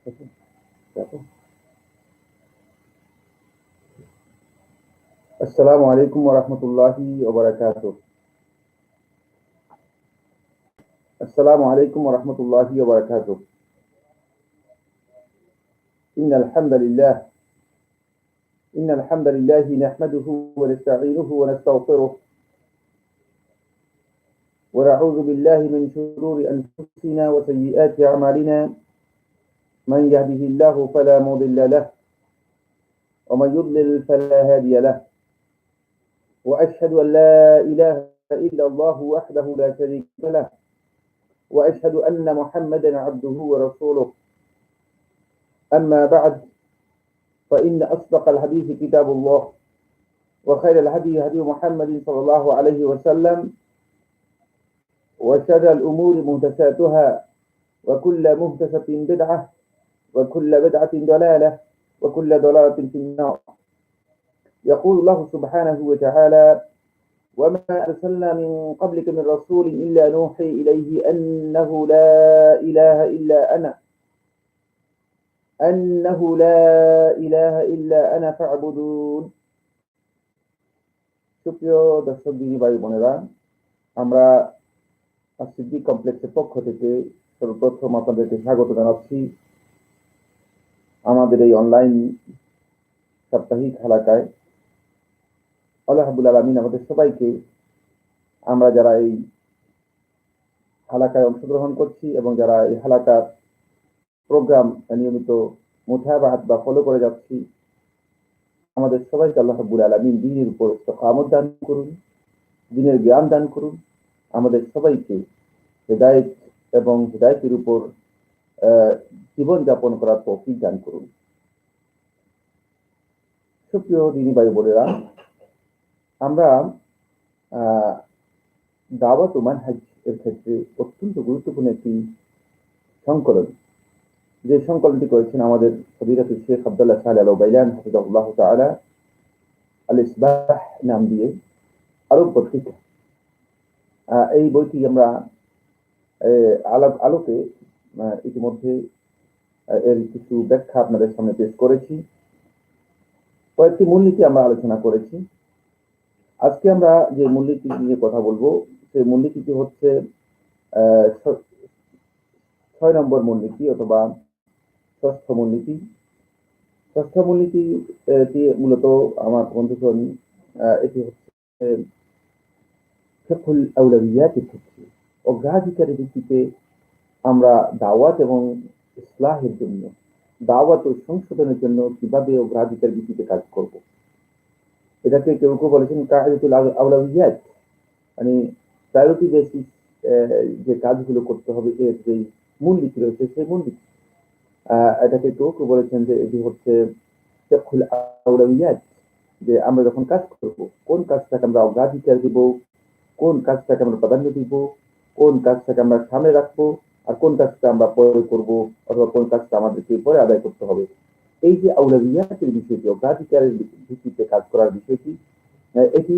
السلام عليكم ورحمة الله وبركاته. السلام عليكم ورحمة الله وبركاته. إن الحمد لله نحمده ونستعينه ونستغفره ونعوذ بالله من شرور أنفسنا وسيئات أعمالنا. من يهده الله فلا مضل له ومن يضلل فلا هادي له، وأشهد أن لا إله إلا الله وحده لا شريك له، وأشهد أن محمدا عبده ورسوله. أما بعد، فإن أصدق الحديث كتاب الله، وخير الهدي هدي محمد صلى الله عليه وسلم، وشر الأمور محدثاتها، وكل محدثة بدعة، وكل بدعة ضلالة، وكل ضلالة في النار. يقول الله سبحانه وتعالى: وما أرسلنا من قبلك من رسول إلا نوحي إليه أنه لا إله إلا أنا فاعبدون. সুপ্রিয় দর্শক দিনী ভাই বোনেরা, আমরা সিদ্দিক কমপ্লেক্সের পক্ষ থেকে সর্বপ্রথম আপনাদেরকে স্বাগত জানাচ্ছি আমাদের এই অনলাইন সাপ্তাহিক হালাকায়। আল্লাহ রাব্বুল আলামিন আমাদের সবাইকে, আমরা যারা এই হালাকায় অংশগ্রহণ করছি এবং যারা এই হালাকার প্রোগ্রাম নিয়মিত মুতাবাআত বা ফলো করে যাচ্ছি, আমাদের সবাইকে আল্লাহ রাব্বুল আলামিন দ্বীনের উপর ইস্তিকামত দান করুন, দ্বীনের জ্ঞান দান করুন, আমাদের সবাইকে হিদায়াত এবং হিদায়াতের উপর জীবন যাপন করার তৌফিক দান করুন। সুপ্রিয় দ্বীনী ভাই বোনেরা, আমরা দাওয়াত ও মানহাজ এর ক্ষেত্রে অত্যন্ত গুরুত্বপূর্ণ একটি সংকলন, যে সংকলনটি করেছেন আমাদের ফজিলাতুল শেখ আব্দুল্লাহ সালেহ আল বাইলান হাফিজাহুল্লাহ তাআলা, আল ইসবাহ নাম দিয়ে আরব পত্রিকা। এই বইটি আমরা আলোকে ইতিমধ্যে এর কিছু ব্যাখ্যা আপনাদের সামনে পেশ করেছি। কয়েকটি মূলনীতি আমরা আলোচনা করেছি। আজকে আমরা যে মূলনীতি নিয়ে কথা বলবো, সেই মূলনীতিটি হচ্ছে 6 নম্বর মূলনীতি অথবা ষষ্ঠ মূলনীতি। ষষ্ঠ মূলনীতি মূলত আমার বন্ধুগণ, এটি হচ্ছে ফিকহুল আউলাবিয়াতের ক্ষেত্রে অগ্রাধিকারের ভিত্তিতে আমরা দাওয়াত এবং ইসলাহের জন্য, দাওয়াত ও সংশোধনের জন্য কিভাবে অগ্রাধিকার ভিত্তিতে কাজ করব। এটাকে কেউ কেউ বলেছেন কায়দাতুল আউলাবিয়াত, মানে প্রায়োরিটি বেসিস যে কাজগুলো করতে হবে এর যে মূলনীতি রয়েছে সেই মূলনীতি। এটাকে কেউ কেউ বলেছেন যে এটি হচ্ছে ফিকহুল আউলাবিয়াত, যে আমরা যখন কাজ করব কোন কাজটাকে আমরা অগ্রাধিকার দিব, কোন কাজটাকে আমরা প্রাধান্য দিব, কোন কাজটাকে আমরা সামনে রাখবো, আর কোন কাজটা আমরা পরে করব, অথবা কোন কাজটা আমাদেরকে পরে আদায় করতে হবে। এই যে আউলাবিয়াতের বিষয়টি, অগ্রাধিকারের ভিত্তিতে কাজ করার বিষয়টি, এটি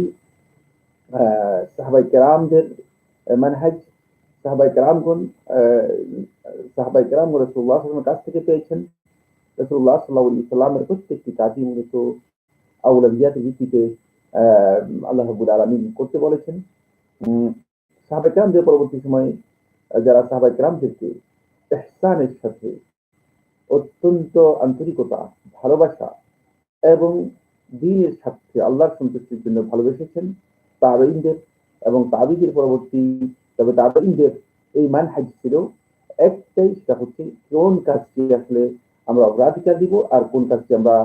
সাহাবায়ে কেরামদের মানহাজ। সাহাবায়ে কেরামগণ রাসূলুল্লাহ সাল্লাল্লাহু আলাইহি ওয়াসাল্লামের কাছ থেকে পেয়েছেন। রাসূলুল্লাহ সাল্লাল্লাহু আলাইহি ওয়াসাল্লামের প্রত্যেকটি কাজই মূলত আউলাবিয়াতের ভিত্তিতে আল্লাহ রাব্বুল আলামিন করতে বলেছেন। সাহাবায়ে কেরামদের পরবর্তী সময়ে যারা সাহাবায়ে কেরামদেরকে ইহসানের সাথে অত্যন্ত আন্তরিকতা, ভালোবাসা এবং দ্বীনের স্বার্থে আল্লাহর সন্তুষ্টির জন্য ভালোবেসেছেন, তাবেঈনদের এবং তাবেঈদের পরবর্তী তাবেঈনদের এই মানহাজ ছিল একটাই, সেটা হচ্ছে কোন কাজটি আসলে আমরা অগ্রাধিকার দিব আর কোন কাজটি আমরা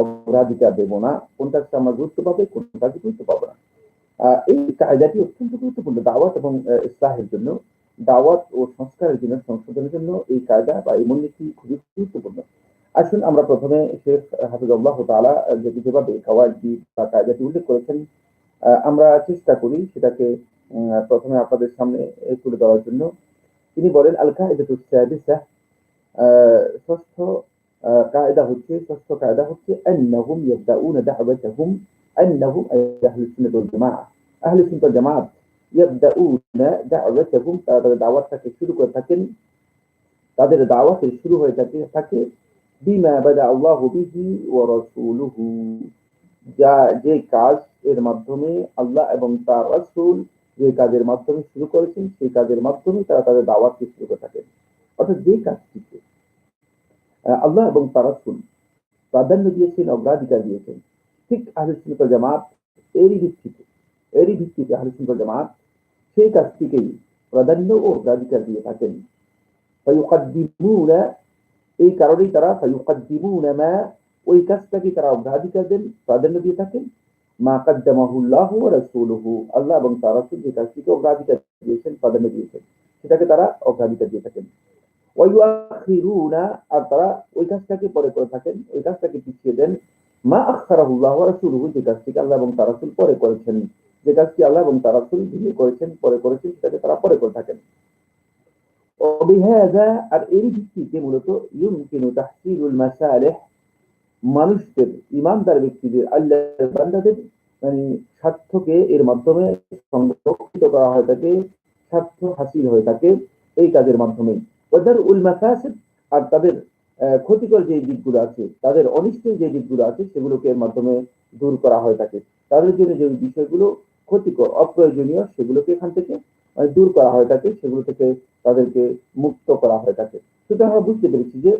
অগ্রাধিকার দেব না, কোন কাজটা আমরা গুরুত্ব পাবে, কোন কাজে গুরুত্ব পাবো না। এই কায়দাটি অত্যন্ত গুরুত্বপূর্ণ দাওয়াত এবং ইসলাহের জন্য, দাওয়াত ও সংস্কারের জন্য, সংশোধনের জন্য এই কায়দা বা এই মূলনীতি খুবই গুরুত্বপূর্ণ। আসুন আমরা প্রথমে শেখ হাফিজাহুল্লাহ তাআলা যেভাবে কাওয়াইদি বা কায়দাটি উল্লেখ করেছেন, আমরা চেষ্টা করি সেটাকে প্রথমে আপনাদের সামনে তুলে ধরার জন্য। তিনি বলেন, আল কায়দাতুস সাদিসা, ষষ্ঠ কায়দা হচ্ছে আন্নাহুম ইয়াবদাউনা দাওয়াতাহুম, আন্নাহুম আহলুস সুন্নাহ ওয়াল জামাআহ, আহলুস সুন্নাহ ওয়াল জামাআত ইয়াবদাউনা দাওয়াতাহুম, তারা তাদের দাওয়াতটাকে শুরু করে থাকেন তাদের দাওয়াতের শুরু হয়ে থাকে বিমা বাদা আল্লাহু বিহি ওয়া রাসূলুহু, যে কাজ এর মাধ্যমে আল্লাহ এবং তার রাসূল যে কাজের মাধ্যমে শুরু করেছেন সেই কাজের মাধ্যমে তারা তাদের দাওয়াতকে শুরু করে থাকেন। অর্থাৎ যে কাজটিকে আল্লাহ এবং তার রাসূল প্রাধান্য দিয়েছেন, অগ্রাধিকার দিয়েছেন, ঠিক আহলে সুন্নাত ওয়াল জামাত এরই ভিত্তিতে আহলে সুন্নাত ওয়াল জামাত সেই কাজটিকেই প্রাধান্য ও অগ্রাধিকার দিয়ে থাকেন। ফায়ুকাদ্দিমুনা, এই কারণেই তারা ফায়ুকাদ্দিমুনা মা, ওই কাজটাকে তারা অগ্রাধিকার দেন, প্রাধান্য দিয়ে থাকেন, মা কাদ্দামাহুল্লাহু ওয়া রাসূলুহু, আল্লাহ এবং তার রাসূল যে কাজটিকে অগ্রাধিকার দিয়েছেন, প্রাধান্য দিয়েছেন, সেটাকে তারা অগ্রাধিকার দিয়ে থাকেন। ওয়ায়ুআখিরুনা, আর তারা ওই কাজটাকে পরে করে থাকেন, ওই কাজটাকে পিছিয়ে দেন, মা আখখারাহুল্লাহু ওয়া রাসূলুহু, যে কাজটিকে আল্লাহ এবং তার রাসূল পরে করেছেন, যে কাজটি আল্লাহ এবং তার রাসূল ধীরে করেছেন, পরে করেছেন, সেটাকে তারা পরে করে থাকেন। وبهذا, আর এরই ভিত্তিতে মূলত ইউমকিনু তাহসিলুল মাসালিহ, মানুষদের, ইমানদার ব্যক্তিদের, আল্লাহর বান্দাদের মানে স্বার্থকে এর মাধ্যমে সংরক্ষিত করা হয়ে থাকে, স্বার্থ হাসিল হয়ে থাকে এই কাজের মাধ্যমে। ওয়াদারউল মাফাসিদ, আর তাদের ক্ষতিকর যে দিকগুলো আছে, তাদের অনিষ্টের যে দিকগুলো আছে, সেগুলোকে এর মাধ্যমে দূর করা হয়ে থাকে। তাদের জন্য যে বিষয়গুলো ক্ষতিকর, অপ্রয়োজনীয়, সেগুলোকে এখান থেকে দূর করা হয়ে থাকে, সেগুলো থেকে তাদেরকে মুক্ত করা হয়ে থাকে। সুতরাং আমরা বুঝতে পেরেছি যে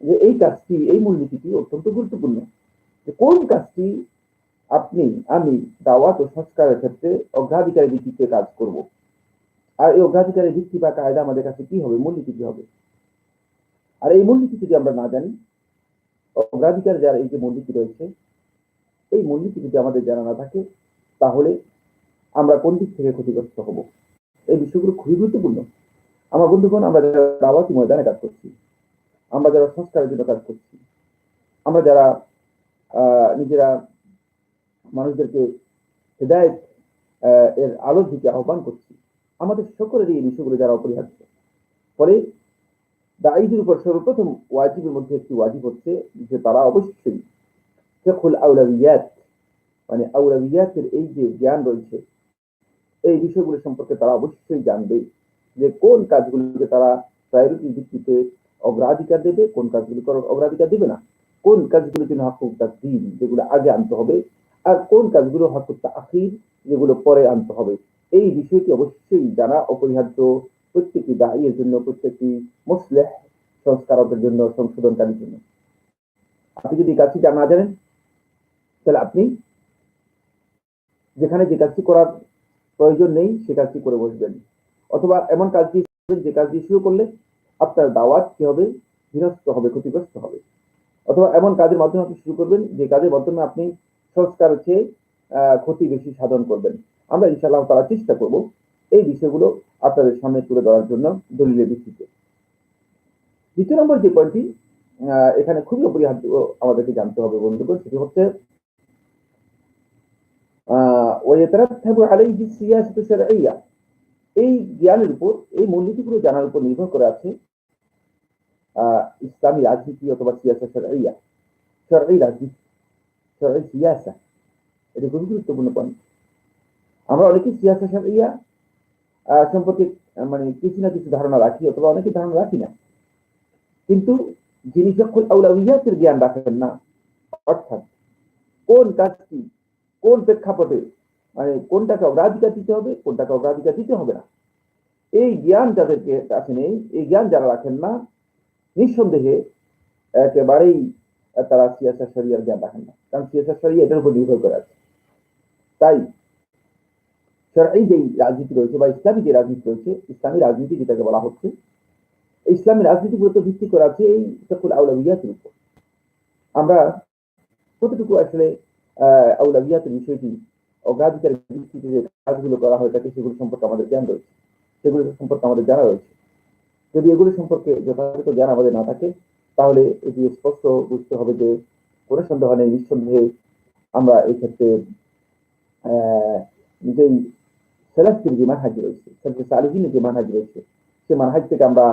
যে এই কাজটি, এই মূলনীতিটি অত্যন্ত গুরুত্বপূর্ণ। যে কোন কাজটি আপনি আমি দাওয়াত ও সংস্কারের ক্ষেত্রে অগ্রাধিকারের ভিত্তিতে কাজ করব, আর এই অগ্রাধিকারের ভিত্তি বা কায়দা আমাদের কাছে কি হবে, মূলনীতি কি হবে। আর এই মূলনীতি যদি আমরা না জানি, অগ্রাধিকার যার এই যে মূলনীতি রয়েছে, এই মূলনীতি যদি আমাদের জানা না থাকে, তাহলে আমরা কোন দিক থেকে ক্ষতিগ্রস্ত হব। এই বিষয়গুলো খুবই গুরুত্বপূর্ণ। আমার বন্ধুগণ, আমরা যারা দাওয়াতি ময়দানে কাজ করছি, আমরা যারা সংস্কারের জন্য কাজ করছি, আমরা যারা নিজেরা মানুষদেরকে হেদায়েত এর আলোর দিকে আহ্বান করছি, আমাদের সকলের এই বিষয়গুলো যারা অপরিহার্য। পরে দায়ীদের উপর সর্বপ্রথম ওয়াজিবের মধ্যে একটি ওয়াজিব হচ্ছে যে তারা অবশ্যই ফিকহুল আউলাবিয়াত, মানে আউলাবিয়াতের এই যে জ্ঞান রয়েছে, এই বিষয়গুলো সম্পর্কে তারা অবশ্যই জানবে যে কোন কাজগুলোকে তারা প্রায়োরিটি ভিত্তিতে অগ্রাধিকার দেবে, কোন কাজগুলো অগ্রাধিকার দেবে না, কোন কাজগুলোর জন্য হাকুক তাকদিম, যেগুলো আগে আনতে হবে, আর কোন কাজগুলো হাকুক তাখির, যেগুলো পরে আনতে হবে। এই বিষয়টি অবশ্যই জানা অপরিহার্য প্রত্যেকটি দায়ীর জন্য, প্রত্যেকটি মুসলিহ সংস্কারকের জন্য, সংশোধনকারীর জন্য। আপনি যদি কাজটি না জানেন, তাহলে আপনি যেখানে যে কাজটি করার প্রয়োজন নেই সে কাজটি করে বসবেন, অথবা এমন কাজটি যে কাজ দিয়ে শুরু করলে আপনার দাওয়াত কি হবে, বিনষ্ট হবে, ক্ষতিগ্রস্ত হবে, অথবা এমন কাজের মাধ্যমে আপনি শুরু করবেন যে কাজের মাধ্যমে আপনি সংস্কার চেয়ে ক্ষতি বেশি সাধন করবেন। আমরা ইনশাআল্লাহ তাআলা চেষ্টা করব এই বিষয়গুলো আপনাদের সামনে তুলে ধরার জন্য দলিলের ভিত্তিতে। দ্বিতীয় নম্বর যে পয়েন্টটি এখানে খুবই অপরিহার্য আমাদেরকে জানতে হবে বন্ধুগণ, সেটি হচ্ছে ওয়ায়াতারাত্তাবু আলাইহি সিয়াসাতু শারঈয়্যা, এই জ্ঞানের উপর, এই মূলনীতিগুলো জানার উপর নির্ভর করে আছে ইসলামী রাজনীতি অথবা সিয়াসা শারঈয়্যা, শারঈ রাজনীতি, শারঈ সিয়াসা। এটা খুবই গুরুত্বপূর্ণ পয়েন্ট। আমরা অনেকে সিয়াসা শারঈয়্যা সম্পর্কে মানে কিছু না কিছু ধারণা রাখি, অথবা অনেকে ধারণা রাখি না, কিন্তু যিনি ফিকহুল আউলাউইয়াতের জ্ঞান রাখেন না, অর্থাৎ কোন কাজটি কোন প্রেক্ষাপটে, মানে কোনটাকে অগ্রাধিকার দিতে হবে, কোনটাকে অগ্রাধিকার দিতে হবে না, এই জ্ঞান যাদেরকে কাছে নেই, এই জ্ঞান যারা রাখেন না, নিঃসন্দেহে একেবারেই তারা সিয়াসা শরিয়ার জ্ঞান রাখেন না, কারণ সিয়াসা শরিয়া এটার উপর নির্ভর করে আছে। তাই শরঈ যে রাজনীতি রয়েছে বা ইসলামী যে রাজনীতি রয়েছে, ইসলামী রাজনীতি যেটাকে বলা হচ্ছে, ইসলামী রাজনীতি মূলত ভিত্তি করা আছে এই ফিকহুল আউলাউইয়াতের উপর। আমরা কতটুকু আসলে আউলাউইয়াতের বিষয়টি অগ্রাধিকারের ভিত্তিতে যে কাজগুলো করা হয়ে থাকে সেগুলো সম্পর্কে আমাদের জ্ঞান রয়েছে, সেগুলো সম্পর্কে আমাদের জানা রয়েছে। যদি এগুলো সম্পর্কে যথাযথ জ্ঞান আমাদের না থাকে, তাহলে এটি স্পষ্ট বুঝতে হবে যে কোনো সন্দেহ নেই, নিঃসন্দেহে আমরা এই ক্ষেত্রে যেই সেলাফির যে মানহাজ রয়েছে, সালিহিনের যে মানহাজ রয়েছে, সে মানহাজ থেকে আমরা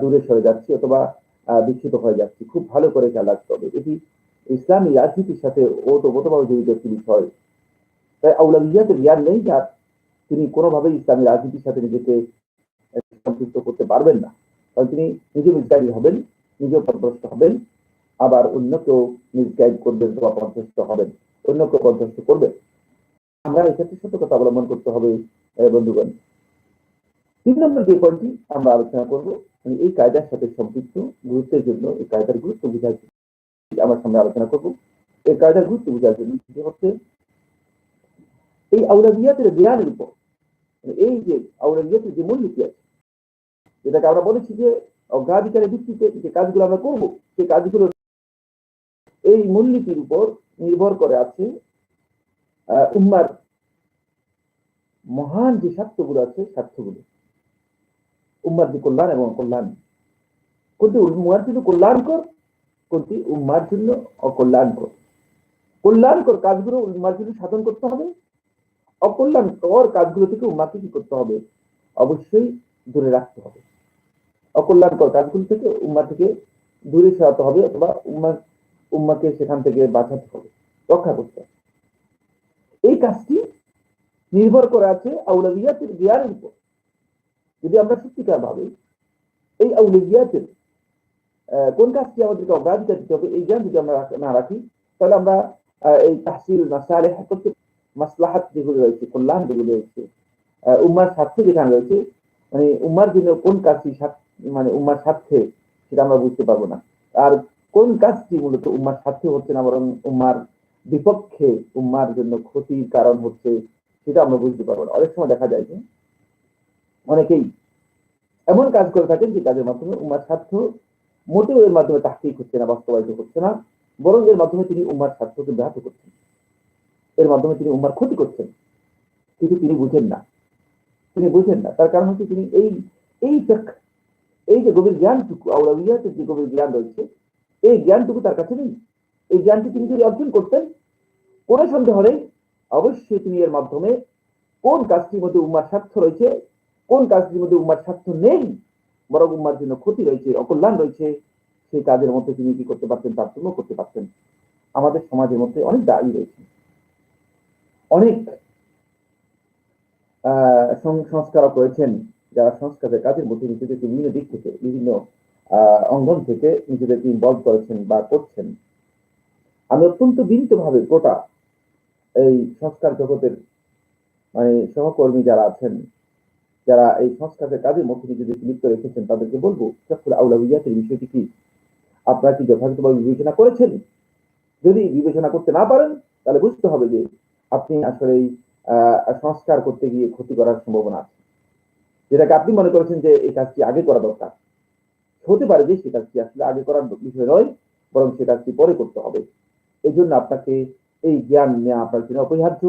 দূরে সরে যাচ্ছি অথবা বিচ্যুত হয়ে যাচ্ছি। খুব ভালো করে খেয়াল রাখতে হবে, এটি ইসলামী রাজনীতির সাথে ওতপ্রোতভাবে জড়িত একটি বিষয়। তাই আউলাউইয়াতের জ্ঞান নেই যার, তিনি কোনোভাবেই ইসলামী রাজনীতির সাথে নিজেকে সম্পৃক্ত করতে পারবেন না। কারণ তিনি নিজে মিসগাইড হবেন, নিজেও পথভ্রষ্ট হবেন, আবার অন্যকেও মিসগাইড করবেন বা পথভ্রষ্ট হবেন, অন্যকে পথভ্রষ্ট করবেন। আমরা এক্ষেত্রে সতর্কতা অবলম্বন করতে হবে বন্ধুগণ। 3 নম্বর যে পয়েন্টটি আমরা আলোচনা করব, মানে এই কায়দার সাথে সম্পৃক্ত গুরুত্বের জন্য, এই কায়দার গুরুত্ব বোঝার জন্য আমার সামনে আলোচনা করব। এই কায়দার গুরুত্ব বোঝার জন্য সেটি হচ্ছে এই আউলাদিয়াতের জ্ঞানের উপর, এই যে আউলাদিয়াতের যে মূলনীতি আছে, যেটাকে আমরা বলেছি যে অগ্রাধিকারের ভিত্তিতে যে কাজগুলো আমরা করবো, সেই কাজগুলো এই মূলনীতির উপর নির্ভর করে আছে উম্মার মহান যে স্বার্থগুলো আছে, স্বার্থগুলো উম্মার যে কল্যাণ এবং অকল্যাণ, কোনটি উম্মার জন্য কল্যাণকর, কোনটি উম্মার জন্য অকল্যাণকর। কল্যাণকর কাজগুলো উম্মার জন্য সাধন করতে হবে, অকল্যাণকর কাজগুলো থেকে উম্মাকে কি করতে হবে, অবশ্যই দূরে রাখতে হবে। অকল্যাণকর কাজগুলো থেকে উম্মা থেকে দূরে সরাতে হবে, অথবা উম্মাকে সেখান থেকে বাঁচাতে হবে, রক্ষা করতে হবে। এই কাজটি নির্ভর করে আছে আউলাদিয়াতের জ্ঞানের উপর। যদি আমরা সত্যিকার ভাবে এই আউলাদিয়াতের কোন কাজটি আমাদেরকে অগ্রাধিকার দিতে হবে, এই জ্ঞান যদি আমরা না রাখি, তাহলে আমরা এই তাহসিল মাসালেহ করতে, মাসলাহাত যেগুলো রয়েছে, কল্যাণ যেগুলো রয়েছে, উম্মার স্বার্থে যেখানে রয়েছে, মানে উম্মার জন্য কোন কাজটি মানে উম্মার স্বার্থে, সেটা আমরা বুঝতে পারবো না। আর কোন কাজটি মূলত উম্মার স্বার্থে হচ্ছে না, বরং উম্মার বিপক্ষে, উম্মার জন্য ক্ষতির কারণ হচ্ছে, সেটা আমরা বুঝতে পারবো না। অনেক সময় দেখা যায় যে অনেকেই এমন কাজ করে থাকেন যে কাজের মাধ্যমে উম্মার স্বার্থ মোটেও এর মাধ্যমে তাহকিক হচ্ছে না, বাস্তবায়িত হচ্ছে না, বরং এর মাধ্যমে তিনি উম্মার স্বার্থকে ব্যাহত করছেন, এর মাধ্যমে তিনি উম্মার ক্ষতি করছেন। কিন্তু তিনি বুঝেন না, তিনি বুঝেন না। তার কারণ হচ্ছে তিনি এই যে গভীর জ্ঞানটুকু, আউলাদিয়াতের যে গভীর জ্ঞান রয়েছে, এই জ্ঞানটুকু তার কাছে নেই। এই জ্ঞানটি তিনি যদি অর্জন করতেন, কোনো সন্দেহ নেই অবশ্যই তিনি এর মাধ্যমে কোন কাজটির মধ্যে উম্মার স্বার্থ রয়েছে, কোন কাজটির মধ্যে উম্মার স্বার্থ নেই, বরং উম্মার জন্য ক্ষতি রয়েছে, অকল্যাণ রয়েছে, সেই কাজের মধ্যে তিনি কি করতে পারতেন, তারতম্য করতে পারতেন। আমাদের সমাজের মধ্যে অনেক দায়ী রয়েছে, অনেক সংস্কারক রয়েছেন, যারা সংস্কারের কাজের মধ্যে নিজেদেরকে বিভিন্ন দিক থেকে, বিভিন্ন অঙ্গন থেকে নিজেদেরকে ইনভলভ করেছেন বা করছেন। আমি অত্যন্ত বিনীতভাবে গোটা এই সংস্কার জগতের মানে সহকর্মী যারা আছেন, যারা এই সংস্কারের কাজের মধ্যে নিজেদেরকে লিপ্ত রেখেছেন, তাদেরকে বলবো আউলাদিয়াতের বিষয়টি কি আপনারা কি যথাযথভাবে বিবেচনা করেছেন? যদি বিবেচনা করতে না পারেন, তাহলে বুঝতে হবে যে আপনি আসলে সংস্কার করতে গিয়ে ক্ষতি করার সম্ভাবনা আছে। যেটাকে আপনি মনে করেছেন যে এই কাজটি আগে করা দরকার, হতে পারে যে সে কাজটি আসলে আগে করার বিষয় নয়, বরং সে কাজটি পরে করতে হবে। এই জন্য আপনাকে এই জ্ঞান নেওয়া আপনার জন্য অপরিহার্য।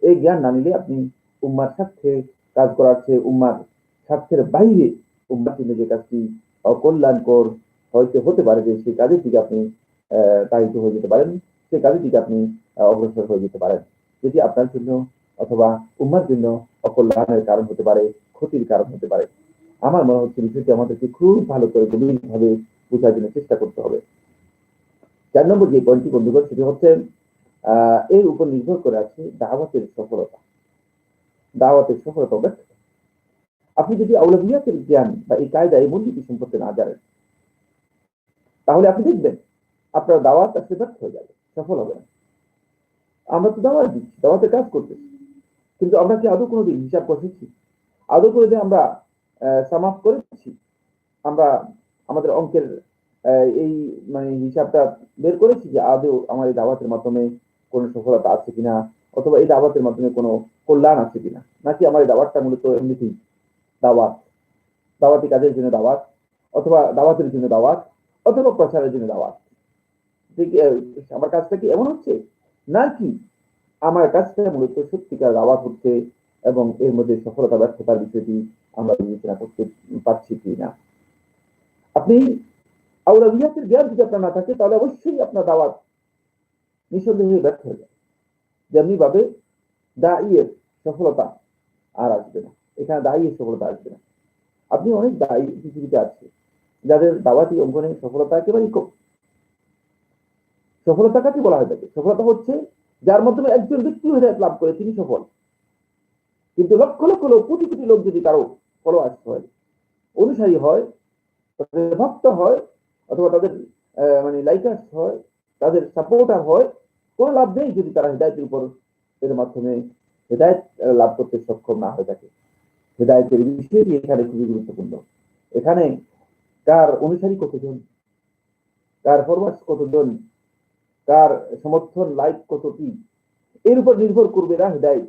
এই জ্ঞান না নিলে আপনি উম্মার স্বার্থে কাজ করার চেয়ে উম্মার স্বার্থের বাইরে উম্মার জন্য যে কাজটি অকল্যাণকর হয়তো হতে পারে, যে সেই কাজের দিকে আপনি তাড়িত হয়ে যেতে পারেন, সেই কাজের দিকে আপনি অগ্রসর হয়ে যেতে পারেন, যেটি আপনার জন্য অথবা উম্মার জন্য অকল্যাণের কারণ হতে পারে, ক্ষতির কারণ হতে পারে। আমার মনে হচ্ছে বিষয়টি আমাদেরকে খুব ভালো করে গভীরভাবে বোঝার জন্য চেষ্টা করতে হবে। 4 নম্বর যে পয়েন্টটি বন্ধুগণ, সেটি হচ্ছে এর উপর নির্ভর করে আছে দাওয়াতের সফলতা, দাওয়াতের সফলতা ব্যর্থতা। আপনি যদি আউলাদিয়াতের জ্ঞান বা এই কায়দা, এই মূলনীতি সম্পর্কে না জানেন, তাহলে আপনি দেখবেন আপনার দাওয়াত আসলে ব্যর্থ হয়ে যাবে, সফল হবে না। আমরা তো দাওয়াত দিচ্ছি, দাওয়াতের কাজ করতেছি, কিন্তু আমরা কি আদৌ কোনোদিন হিসাব করেছি? আদৌ কোনোদিন আমরা সামাপ করেছি? আমরা আমাদের অঙ্কের এই মানে হিসাবটা বের করেছি যে আদৌ আমার এই দাওয়াতের মাধ্যমে কোনো সফলতা আছে কিনা, অথবা এই দাওয়াতের মাধ্যমে কোনো কল্যাণ আছে কিনা, নাকি আমার এই দাওয়াতটা মূলত এমনিতেই দাওয়াত, দাওয়াতি কাজের জন্য দাওয়াত, অথবা দাওয়াতের জন্য দাওয়াত, অথবা প্রচারের জন্য দাওয়াত। আমার কাজটা কি এমন হচ্ছে, নাকি আমার কাজটা মূলত সত্যিকার দাওয়াত হচ্ছে এবং এর মধ্যে সফলতা ব্যর্থতার বিষয়টি আমরা বিবেচনা করতে পারছি কিনা। আপনি আউলাদিয়াতের জ্ঞান যদি আপনার না থাকে, তাহলে অবশ্যই আপনার দাওয়াত নিঃসন্দেহে ব্যর্থ হয়ে যাবে। যেমনি ভাবে দাইয়ের সফলতা আর আসবে না, এখানে দাইয়ের সফলতা আসবে না। আপনি অনেক দায়ী পৃথিবীতে আছে, যাদের দাওয়াতি অঙ্গনে সফলতা একেবারেই কম। সফলতা কাকে বলা হয় থাকে? সফলতা হচ্ছে যার মাধ্যমে একজন ব্যক্তি হেদায়েত লাভ করে, তিনি সফল। কিন্তু লক্ষ লক্ষ লোক, কোটি কোটি লোক যদি কারো ফলোয়ার্স হয়, অনুসারী হয়, তাদের ভক্ত হয় অথবা তাদের মানে লাইকার্স হয়, তাদের সাপোর্টার হয়, কোনো লাভ নেই যদি তারা হৃদায়তের উপর এর মাধ্যমে হৃদায়ত লাভ করতে সক্ষম না হয়ে থাকে। হৃদায়তের বিষয়টি এখানে খুবই গুরুত্বপূর্ণ। এখানে কার অনুসারী কতজন, কার ফলোয়ার্স কতজন, কার সমর্থন লাইক কতটি, এর উপর নির্ভর করবে না হৃদায়ত।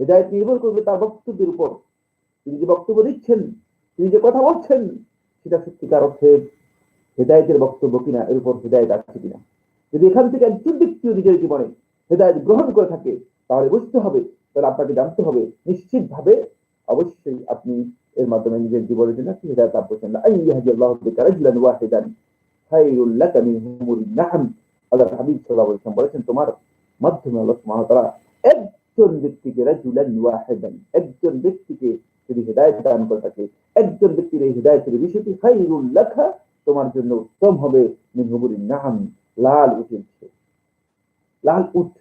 হৃদায়ত নির্ভর করবে তার বক্তব্যের উপর। তিনি যে বক্তব্য দিচ্ছেন, তিনি যে কথা বলছেন, সেটা সত্যিকার অর্থে হৃদায়তের বক্তব্য কিনা, এর উপর হৃদায়ত আছে কিনা। যদি এখান থেকে একজন ব্যক্তিও নিজের জীবনে হৃদায়ত গ্রহণ করে থাকে, তাহলে বুঝতে হবে, তাহলে আপনাকে জানতে হবে নিশ্চিত ভাবে অবশ্যই আপনি এর মাধ্যমে নিজের জীবনের জন্য একটি হৃদায়ত লাভ করছেন না। আইয়াহদিয়াল্লাহু বিকা রাজুলান ওয়াহিদান খায়রুল লাকা মিন হুমুরিন না'ম। আল্লাহর হাবিব সাল্লাল্লাহু আলাইহি ওয়াসাল্লাম বলেছেন, তোমার মাধ্যমে আল্লাহ সুবহানাহু ওয়া তাআলা একজন ব্যক্তিকে রাজুলান ওয়াহিদান, একজন ব্যক্তিকে যদি হৃদায়ত দান করে থাকে, একজন ব্যক্তির এই হৃদায়তের বিষয়টি খায়রুল লাকা, তোমার জন্য উত্তম হবে, মিন হুমুরিন না'ম, লাল উটের চেয়ে। লাল উট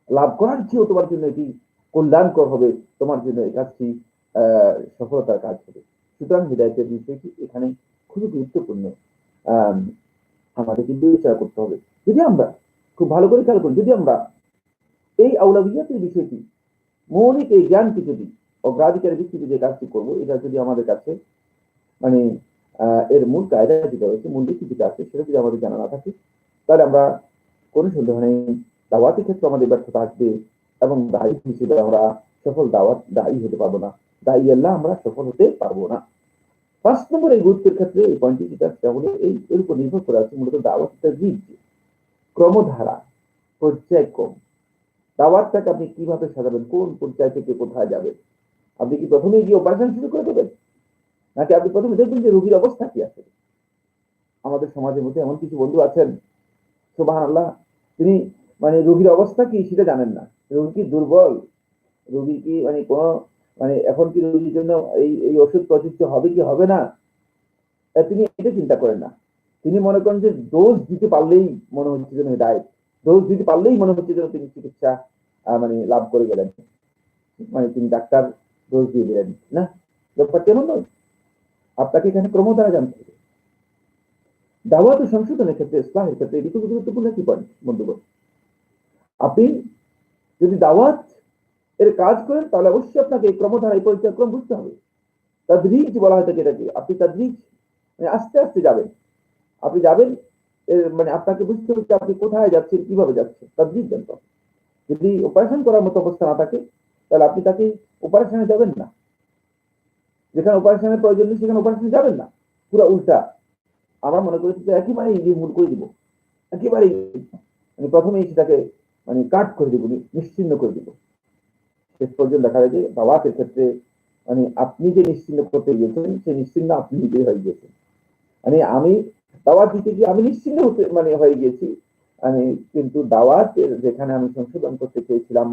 লাভ করার চেয়েও তোমার জন্য এটি কল্যাণকর হবে, তোমার জন্য এই কাজটি সফলতার কাজ হবে। সুতরাং হৃদায়তের বিষয়টি এখানে খুবই গুরুত্বপূর্ণ। আহ আমাদের কিন্তু বিচার করতে হবে। যদি আমরা খুব ভালো করে খেয়াল করি, যদি আমরা এই আউলাবিয়াতের বিষয়টি, মৌলিক এই জ্ঞানটি যদি অগ্রাধিকারের ভিত্তিতে যে কাজটি করবো, এটা যদি আমাদের কাছে মানে এর মূল কায়দা যেটা রয়েছে, মূল নীতি যেটা আছে, সেটা যদি আমাদের জানা না থাকে, তাহলে আমরা কোনো সন্দেহ নেই দাওয়াতের ক্ষেত্রে আমাদের ব্যর্থতা আসবে, এবং দায়ী হিসেবে আমরা সফল দায়ী হতে পারবো না, দায়ী আল্লাহ আমরা সফল হতে পারবো না। ৫ নম্বর এই গুরুত্বের ক্ষেত্রে এই পয়েন্টটি যেটা, সেটা হলো এই এর উপর নির্ভর করে আছে মূলত দাওয়াত তাজদীদ, ক্রমধারা, পর্যায়ক্রম। দাওয়াতটাকে আপনি কিভাবে সাজাবেন, কোন পর্যায় থেকে কোথায় যাবেন। আপনি কি প্রথমে গিয়ে অপারেশন শুরু করে দেবেন, নাকি আপনি প্রথমে দেখবেন যে রোগীর অবস্থা কি আছে। আমাদের সমাজের মধ্যে এমন কিছু বন্ধু আছেন, সুবহানাল্লাহ, তিনি মানে রোগীর অবস্থা কি সেটা জানেন না। রোগী কি দুর্বল, রোগী কি মানে কোনো মানে এখন কি রোগীর জন্য এই এই ওষুধ প্রযোজ্য হবে কি হবে না, তিনি এটা চিন্তা করেন না। তিনি মনে করেন যে ডোজ দিতে পারলেই মনে হচ্ছে যেন হৃদায়ত, ডোজ দিতে পারলেই মনে হচ্ছে যেন তিনি চিকিৎসা মানে লাভ করে গেলেন, মানে তিনি ডাক্তার ডোজ দিয়ে দিলেন না। ব্যাপার কেমন নয়, আপনাকে এখানে ক্রমধারা জানতে হবে। দাওয়াত ও সংশোধনের ক্ষেত্রে, ইসলামের ক্ষেত্রে এটি খুবই গুরুত্বপূর্ণ একটি পয়েন্ট বন্ধুগণ। আপনি যদি দাওয়াত এর কাজ করেন, তাহলে অবশ্যই আপনাকে এই ক্রমধারা, এই পর্যায়ক্রম বুঝতে হবে। তাদরিজ বলা হয় থাকে এটাকে, আপনি তাদরিজ মানে আস্তে আস্তে যাবেন, আপনি যাবেন মানে আপনাকে বুঝতে হবে আপনি কোথায় যাচ্ছেন, কিভাবে যাচ্ছেন, তাদরিজ জানতে হবে। যদি অপারেশন করার মতো অবস্থা না থাকে, তাহলে আপনি তাকে অপারেশনে যাবেন না, যেখানে অপারেশনের প্রয়োজন নেই সেখানে অপারেশনে যাবেন না। পুরো উল্টা, আমরা মনে করেছি যে একেবারে মূল করে দিব, একেবারে মানে প্রথমেই সেটাকে মানে কাট করে দিব, নিশ্চিন্ন করে দিব। শেষ পর্যন্ত দেখা যায় যে দাওয়াতের ক্ষেত্রে মানে আপনি যে নিশ্চিন্ন করতে গিয়েছেন, সেই নিশ্চিন্ন আপনি নিজেই হয়ে গিয়েছেন। মানে আমি দাওয়াত দিতে গিয়ে আমি নিশ্চিন্ন হতে মানে হয়ে গিয়েছি, মানে কিন্তু দাওয়াতের যেখানে আমি সংশোধন করতে চেয়েছিলাম,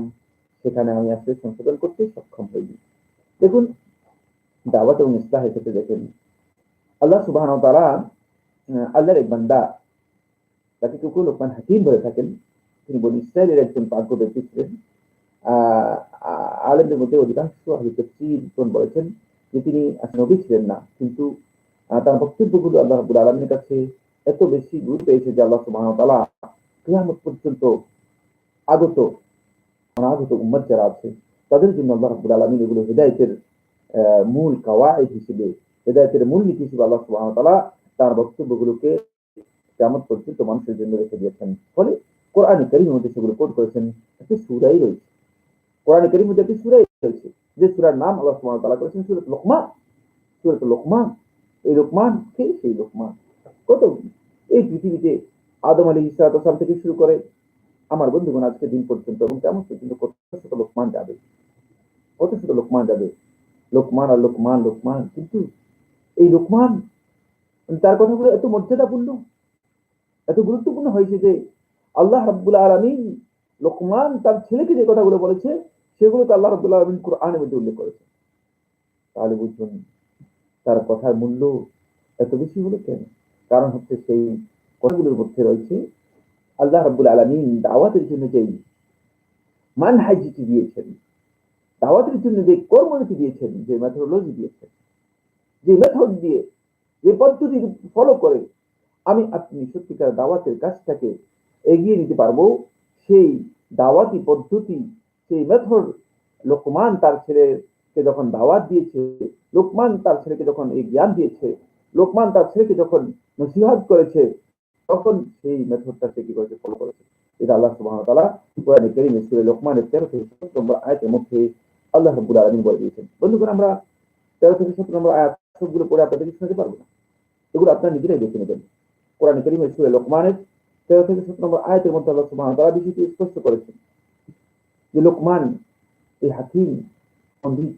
সেখানে আমি আসলে সংশোধন করতে সক্ষম হইনি। দেখুন, দাওয়াত এবং ইসলাহের ক্ষেত্রে দেখেন, আল্লাহ সুবহানাহু ওয়া তাআলা আল্লাহর এক বান্দা, তাকে কেউ লোকমান হাকিম বলে থাকেন, তিনি বনী ইসরাইলের একজন পাগ্য ব্যক্তি ছিলেন। আলেমদের মধ্যে অধিকাংশ আহলে তাফসীর বলেছেন যে তিনি নবী ছিলেন না, কিন্তু তার বক্তব্যগুলো আল্লাহ রাব্বুল আলামিনের কাছে এত বেশি গুরুত্ব পেয়েছে যে আল্লাহ সুবহানাহু ওয়া তাআলা কিয়ামত পর্যন্ত আগত অনাগত উম্মত যারা আছে, তাদের জন্য আল্লাহ রাব্বুল আলামিন এগুলো হিদায়াতের মূল কাওয়াইদ হিসেবে, হিদায়াতের মূল নীতি হিসেবে আল্লাহ সুবহানাহু ওয়া তাআলা তার বক্তব্যগুলোকে কিয়ামত পর্যন্ত মানুষের জন্য রেখে দিয়েছেন। ফলে কোরআনে কারীমের মধ্যে সেগুলো কোট করেছেন। একটি সূরাই রয়েছে, কোরআনে কারীমের মধ্যে একটি সূরা রয়েছে, যে সূরার নাম আল্লাহ সুবহানাহু ওয়া তাআলা করেছেন সূরাতুল লুকমান। সূরাতুল লুকমান, এই লুকমান কে? সেই লুকমান কত এই পৃথিবীতে আদম আলাইহিস সালাম থেকে শুরু করে আমার বন্ধুগণ আজকে দিন পর্যন্ত এবং কেমন পর্যন্ত কত শত লোকমান যাবে, কত শত লোকমান যাবে, লোকমান আর লোকমান লোকমান। কিন্তু এই লোকমান তার কথাগুলো এত মর্যাদাপূর্ণ, এত গুরুত্বপূর্ণ হয়েছে যে আল্লাহ রাব্বুল আলামিন লোকমান তার ছেলেকে যে কথাগুলো বলেছে, সেগুলো তো আল্লাহ রাব্বুল আলামিন কোরআনের মধ্যে উল্লেখ করেছে। তাহলে বুঝুন তার কথার মূল্য এত বেশি হলো কেন? কারণ হচ্ছে সেই কথাগুলোর মধ্যে রয়েছে আল্লাহ রাব্বুল আলামিন দাওয়াতের জন্য যেই মানহাজটি দিয়েছেন, দাওয়াতের জন্য যে কর্মনীতি দিয়েছেন, যে মেথোডোলজি দিয়েছেন, যে মেথড দিয়ে যে পদ্ধতি ফলো করে আমি আপনি সত্যিকার দাওয়াতের কাজটাকে এগিয়ে নিতে পারবো, সেই দাওয়াতি পদ্ধতি, সেই মেথড লোকমান তার ছেলেকে যখন দাওয়াত দিয়েছে, লোকমান তার ছেলেকে যখন এই জ্ঞান দিয়েছে, লোকমান তার ছেলেকে যখন নসিহত করেছে, তখন সেই মেথডটা সে কি করেছে, ফলো করেছে। এটা আল্লাহ সুবহানাহু ওয়া তাআলা কোরআনে কারীমে সূরা লোকমানের 13 থেকে 17 নম্বর আয়াতের মধ্যে আল্লাহ রাব্বুল আলামিন বলে দিয়েছেন। বন্ধুগণ, আমরা 13 থেকে 17 নম্বর আয়াত সবগুলো পড়ে আপনাদেরকে শোনাতে পারবো না, এগুলো আপনারা নিজেরাই দেখে নেবেন। কোরআনে কারীমে সূরা লোকমানের 13 থেকে 17 নম্বর আয়াতের মধ্যে আল্লাহ সুবহানাহু ওয়া তাআলা বিষয়টি স্পষ্ট করেছেন যে লোকমান এই হাকিম পণ্ডিত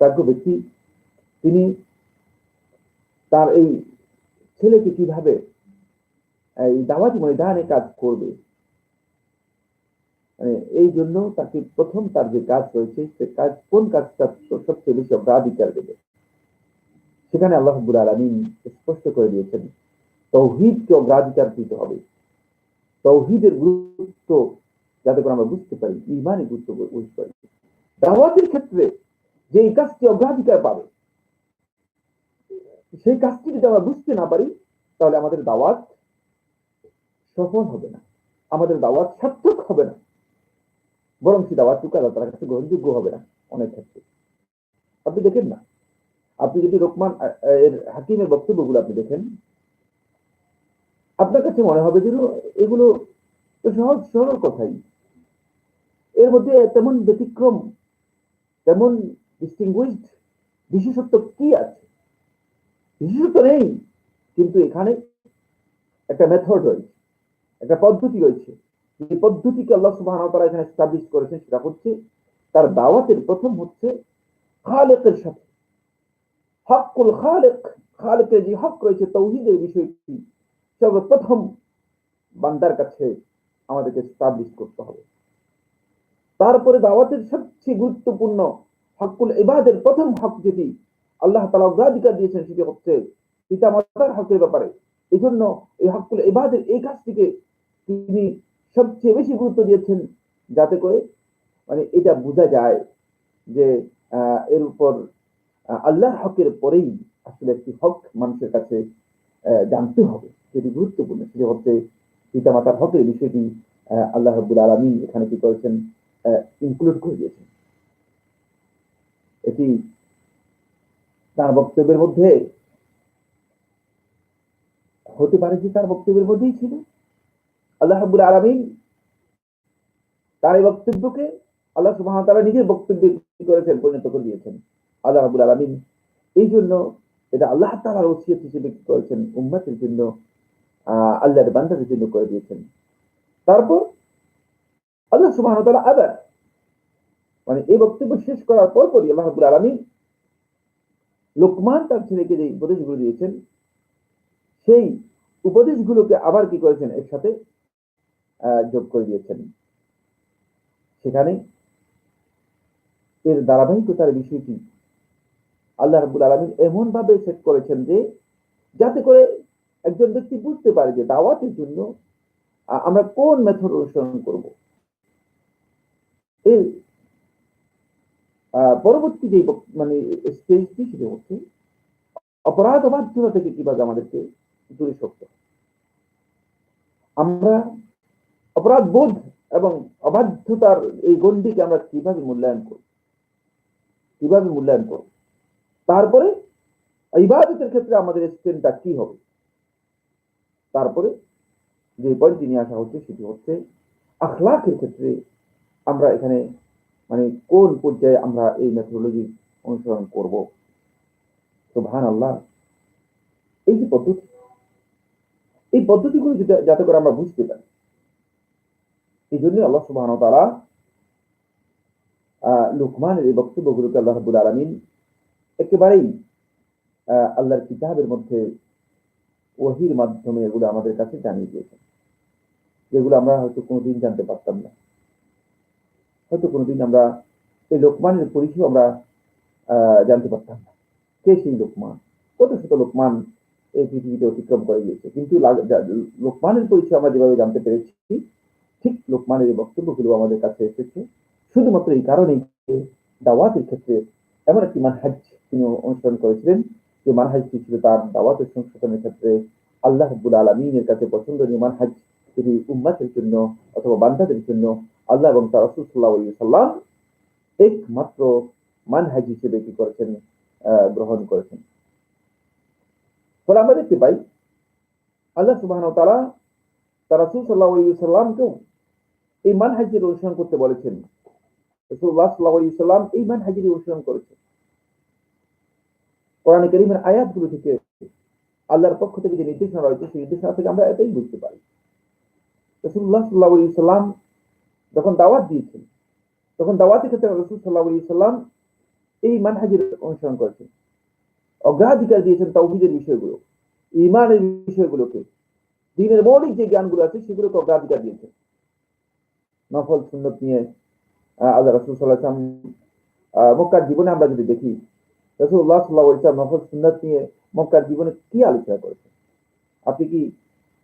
প্রাজ্ঞ ব্যক্তি, তিনি তার এই ছেলেকে কিভাবে এই দাওয়াতি ময়দানে কাজ করবে, মানে এই জন্য তাকে প্রথম তার যে কাজ রয়েছে, সে কাজ কোন কাজটা সবচেয়ে বেশি অগ্রাধিকার দেবে, সেখানে আল্লাহ রাব্বুল আলামিন স্পষ্ট করে দিয়েছেন তাওহীদকে অগ্রাধিকার দিতে হবে। তাওহীদের গুরুত্ব যাতে করে আমরা বুঝতে পারি, ঈমানের গুরুত্ব বুঝতে পারি। দাওয়াতের ক্ষেত্রে যে এই কাজটি অগ্রাধিকার পাবে, সেই কাজটি যদি আমরা বুঝতে না পারি, তাহলে আমাদের দাওয়াত সফল হবে না, আমাদের দাওয়াত সার্থক হবে না, বরং সেই দাওয়াতটুকু আল্লাহ তাআলার কাছে গ্রহণযোগ্য হবে না অনেক ক্ষেত্রে। আপনি দেখেন না, আপনি যদি লোকমান এর হাকিমের বক্তব্যগুলো আপনি দেখেন, আপনার কাছে মনে হবে যে এগুলো সহজ সরল কথাই, এর মধ্যে তেমন ব্যতিক্রম, তেমন ডিস্টিংগুইশড বিশেষত্ব কি আছে? বিশেষত্ব নেই, কিন্তু এখানে একটা মেথড রয়েছে, একটা পদ্ধতি রয়েছে। যে পদ্ধতিকে আল্লাহ সুবহানাহু ওয়া তাআলা এখানে এস্টাবলিশ করেছেন, সেটা হচ্ছে তার দাওয়াতের প্রথম হচ্ছে খালেকের সাথে, হকুল খালেক, খালেকের যে হক রয়েছে, তাওহীদের বিষয়টি সর্বপ্রথম বান্দার কাছে আমাদেরকে এস্টাবলিশ করতে হবে। তারপরে দাওয়াতের সবচেয়ে গুরুত্বপূর্ণ হকুল ইবাদের প্রথম হক যেটি আল্লাহ তাআলা অগ্রাধিকার দিয়েছেন, সেটি হচ্ছে পিতামাতার হকের ব্যাপারে। এই জন্য এই হকুল ইবাদের এই কাজটিকে তিনি সবচেয়ে বেশি গুরুত্ব দিয়েছেন, যাতে করে মানে এটা বোঝা যায় যে এর উপর আল্লাহর হকের পরেই আসলে একটি হক মানুষের কাছে জানতে হবে, যেটি গুরুত্বপূর্ণ, সেটি হচ্ছে পিতামাতার হকের বিষয়টি আল্লাহ রাব্বুল আলামিন এখানে কি করেছেন, ইনক্লুড করে দিয়েছেন। এটি তার বক্তব্যের মধ্যে হতে পারে যে তার বক্তব্যের মধ্যেই ছিল। আল্লাহ রাব্বুল আলামিন তার এই বক্তব্যকে আল্লাহ সুবহানাহু ওয়া তাআলা নিজের বক্তব্যে কি করেছেন, পরিণত করে দিয়েছেন। আল্লাহ রাব্বুল আলামিন এই জন্য এটা আল্লাহ তাআলার ওসিয়ত হিসেবে কি করেছেন, উম্মতের জন্য, আল্লাহর বান্দাদের জন্য করে দিয়েছেন। তারপর আল্লাহ সুবহানাহু ওয়া তাআলা আবার মানে এই বক্তব্য শেষ করার পরপরই আল্লাহ রাব্বুল আলামিন লোকমান তার ছেলেকে যে উপদেশগুলো দিয়েছেন, সেই উপদেশগুলোকে আবার কি করেছেন, এর সাথে যোগ করে দিয়েছেন। সেখানে এর ধারাবাহিকতার বিষয়টি আল্লাহ রাব্বুল আলামিন এমন ভাবে সেট করেছেন যে যাতে করে একজন ব্যক্তি বুঝতে পারে যে দাওয়াতের জন্য আমরা কোন মেথড অনুসরণ করব। এর পরবর্তী যে মানে স্টেজটি, সেটা হচ্ছে অপরাধ অবাধ্যতা থেকে কিভাবে আমাদেরকে দূরে সরতে হবে। আমরা অপরাধ বোধ এবং অবাধ্যতার এই গণ্ডিকে আমরা কিভাবে মূল্যায়ন করব, তারপরে ইবাদতের ক্ষেত্রে আমাদের স্ট্যান্ডটা কি হবে। তারপরে যে পয়েন্টটি নিয়ে আসা হচ্ছে, সেটি হচ্ছে আখলাকের ক্ষেত্রে আমরা এখানে মানে কোন পর্যায়ে আমরা এই মেথোডোলজি অনুসরণ করব। সুবহানাল্লাহ, এই যে পদ্ধতি, এই পদ্ধতিগুলো যাতে করে আমরা বুঝতে পারি, এই জন্য আল্লাহ সুবহানাহু ওয়া তাআলা লোকমানের এই বক্তব্যগুলোকে আল্লাহ রাব্বুল আলামিন একেবারেই আল্লাহর কিতাবের মধ্যে ওহীর মাধ্যমে এগুলো আমাদের কাছে জানিয়ে দিয়েছেন, যেগুলো আমরা হয়তো কোনোদিন জানতে পারতাম না। হয়তো কোনোদিন আমরা এই লোকমানের পরিচয় আমরা জানতে পারতাম না। কে সেই লোকমান? কত শত লোকমান এই পৃথিবীতে অতিক্রম করে গিয়েছে, কিন্তু লোকমানের পরিচয় আমরা যেভাবে জানতে পেরেছি, ঠিক লোকমানের এই বক্তব্যগুলো আমাদের কাছে এসেছে শুধুমাত্র এই কারণেই, দাওয়াতের ক্ষেত্রে এমন একটি মানহাজ তিনি অনুসরণ করেছিলেন, যে মানহাজটি ছিল তার দাওয়াতের সংশোধনের ক্ষেত্রে আল্লাহ রাব্বুল আলামিনের কাছে পছন্দনীয় মানহাজ, সেটি উম্মতের জন্য অথবা বান্দাদের জন্য আল্লাহ এবং তার রাসূল সাল্লাল্লাহু আলাইহি ওয়াসাল্লাম একমাত্র মানহাজ হিসেবে কি করেছেন, গ্রহণ করেছেন। ফলে আমরা দেখতে পাই আল্লাহ সুবহানাহু ওয়া তাআলা তার রাসূল সাল্লাল্লাহু আলাইহি ওয়াসাল্লামকেও এই মানহাজের অনুসরণ করতে বলেছেন। রাসূলুল্লাহ সাল্লাল্লাহু আলাইহি ওয়াসাল্লাম এই মানহাজের অনুসরণ করেছেন। কোরআনে কারীমের আয়াতগুলো থেকে আল্লাহর পক্ষ থেকে যে নির্দেশনা রয়েছে সেই নির্দেশনা থেকে আমরা এটাই বুঝতে পারি। রাসূলুল্লাহ সাল্লাল্লাহু আলাইহি ওয়াসাল্লাম যখন দাওয়াত দিয়েছেন, তখন দাওয়াতের ক্ষেত্রে রাসূল সাল্লাল্লাহু আলাইহি ওয়াসাল্লাম এই মানহাজের অনুসরণ করেছেন। অগ্রাধিকার দিয়েছেন তাওহীদের বিষয়গুলো, ঈমানের বিষয়গুলোকে, দ্বীনের মৌলিক যে জ্ঞানগুলো আছে সেগুলোকে অগ্রাধিকার দিয়েছেন। নফল সুন্নত নিয়ে আল্লাহ রাসূল সাল্লাল্লাহু আলাইহি ওয়াসাল্লাম মক্কার জীবনে আমরা যদি দেখি, রাসূলুল্লাহ সাল্লাল্লাহু আলাইহি ওয়াসাল্লাম নফল সুন্নাত নিয়ে মক্কার জীবনে কি আলোচনা করেছেন? আপনি কি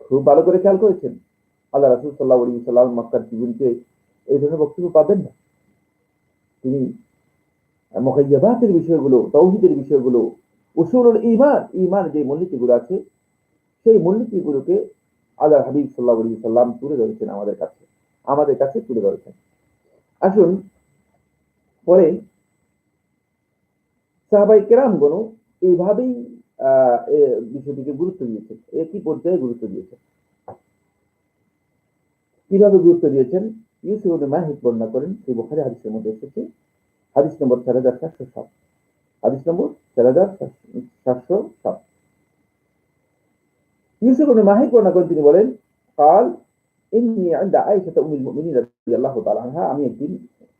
খুব ভালো করে খেয়াল করেছেন? আল্লাহ রাসূল সাল্লাল্লাহু আলাইহি ওয়াসাল্লাম মক্কার জীবনকে এই ধরনের বক্তব্য পাবেন না। তিনি মুকাইয়াবাতের বিষয়গুলো, তাওহীদের বিষয়গুলো, উসুলুল ঈমান, ঈমান যে মূলনীতিগুলো আছে সেই মূলনীতিগুলোকে আল্লাহর হাবিব সাল্লাল্লাহু আলাইহি ওয়াসাল্লাম তুলে ধরেছেন আমাদের কাছে তুলে ধরেছেন। আসুন পরে সাহাবায়ে কেরামগণ এইভাবেই বিষয়টিকে গুরুত্ব দিয়েছেন। একই পর্যায়ে গুরুত্ব দিয়েছেন। কিভাবে গুরুত্ব দিয়েছেন? ইউসুফ ইবনে মাহিদ বর্ণনা করেন, সেই বুখারী হাদিসের মধ্যে এসেছে, হাদিস নম্বর 4707, হাদিস নম্বর 4707। ইউসুফ ইবনে মাহিদ বর্ণনা করেন, তিনি বলেন, قال إني عند عائشة أم المؤمنين رضي الله تعالى عنها, আমি একদিন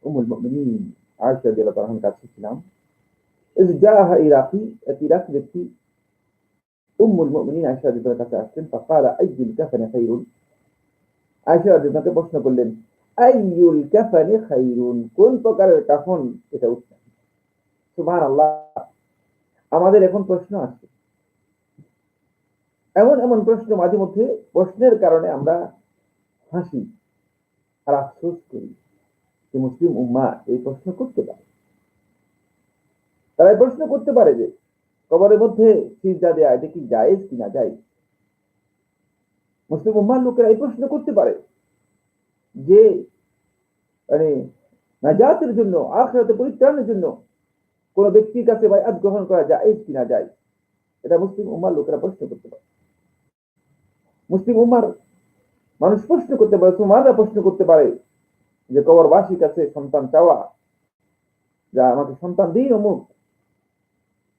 উম্মুল মুমিনিন আয়েশা রাদিয়াল্লাহু তাআলার কাছে ছিলাম। إذ جاءها ইরাকি, এক ইরাকি ব্যক্তি উম্মুল মুমিনিন আয়েশা রাদিয়াল্লাহু কাছে আসলেন। فقال أي الكفن خير, আয়েশা রাদিয়াল্লাহু প্রশ্ন করলেন, আইয়ুল কাফানি খায়রুন, কোন প্রকারের কাফন এটা উত্তম? সুবহানাল্লাহ। আমাদের এখন প্রশ্ন আসছে, এমন প্রশ্ন মাঝে মধ্যে প্রশ্নের কারণে আমরা হাসি আর আফসোস করি যে মুসলিম উম্মাহ এই প্রশ্ন করতে পারে। তারা এই প্রশ্ন করতে পারে যে কবরের মধ্যে সিজদা দেয়া এটা কি জায়েজ কি না জায়েজ। মুসলিম উম্মাহর লোকেরা এই প্রশ্ন করতে পারে যে মানে নাজাতের জন্য, আখিরাতে পরিত্রাণের জন্য কোন ব্যক্তির কাছে বাইআত গ্রহণ করা জায়েজ কি না জায়েজ, এটা মুসলিম উম্মাহর লোকেরা প্রশ্ন করতে পারে। মুসলিম উম্মাহর মানুষ প্রশ্ন করতে পারে, মুসলমানরা প্রশ্ন করতে পারে যে কবরবাসীর কাছে সন্তান চাওয়া, যা আমাকে সন্তান দিন অমুক,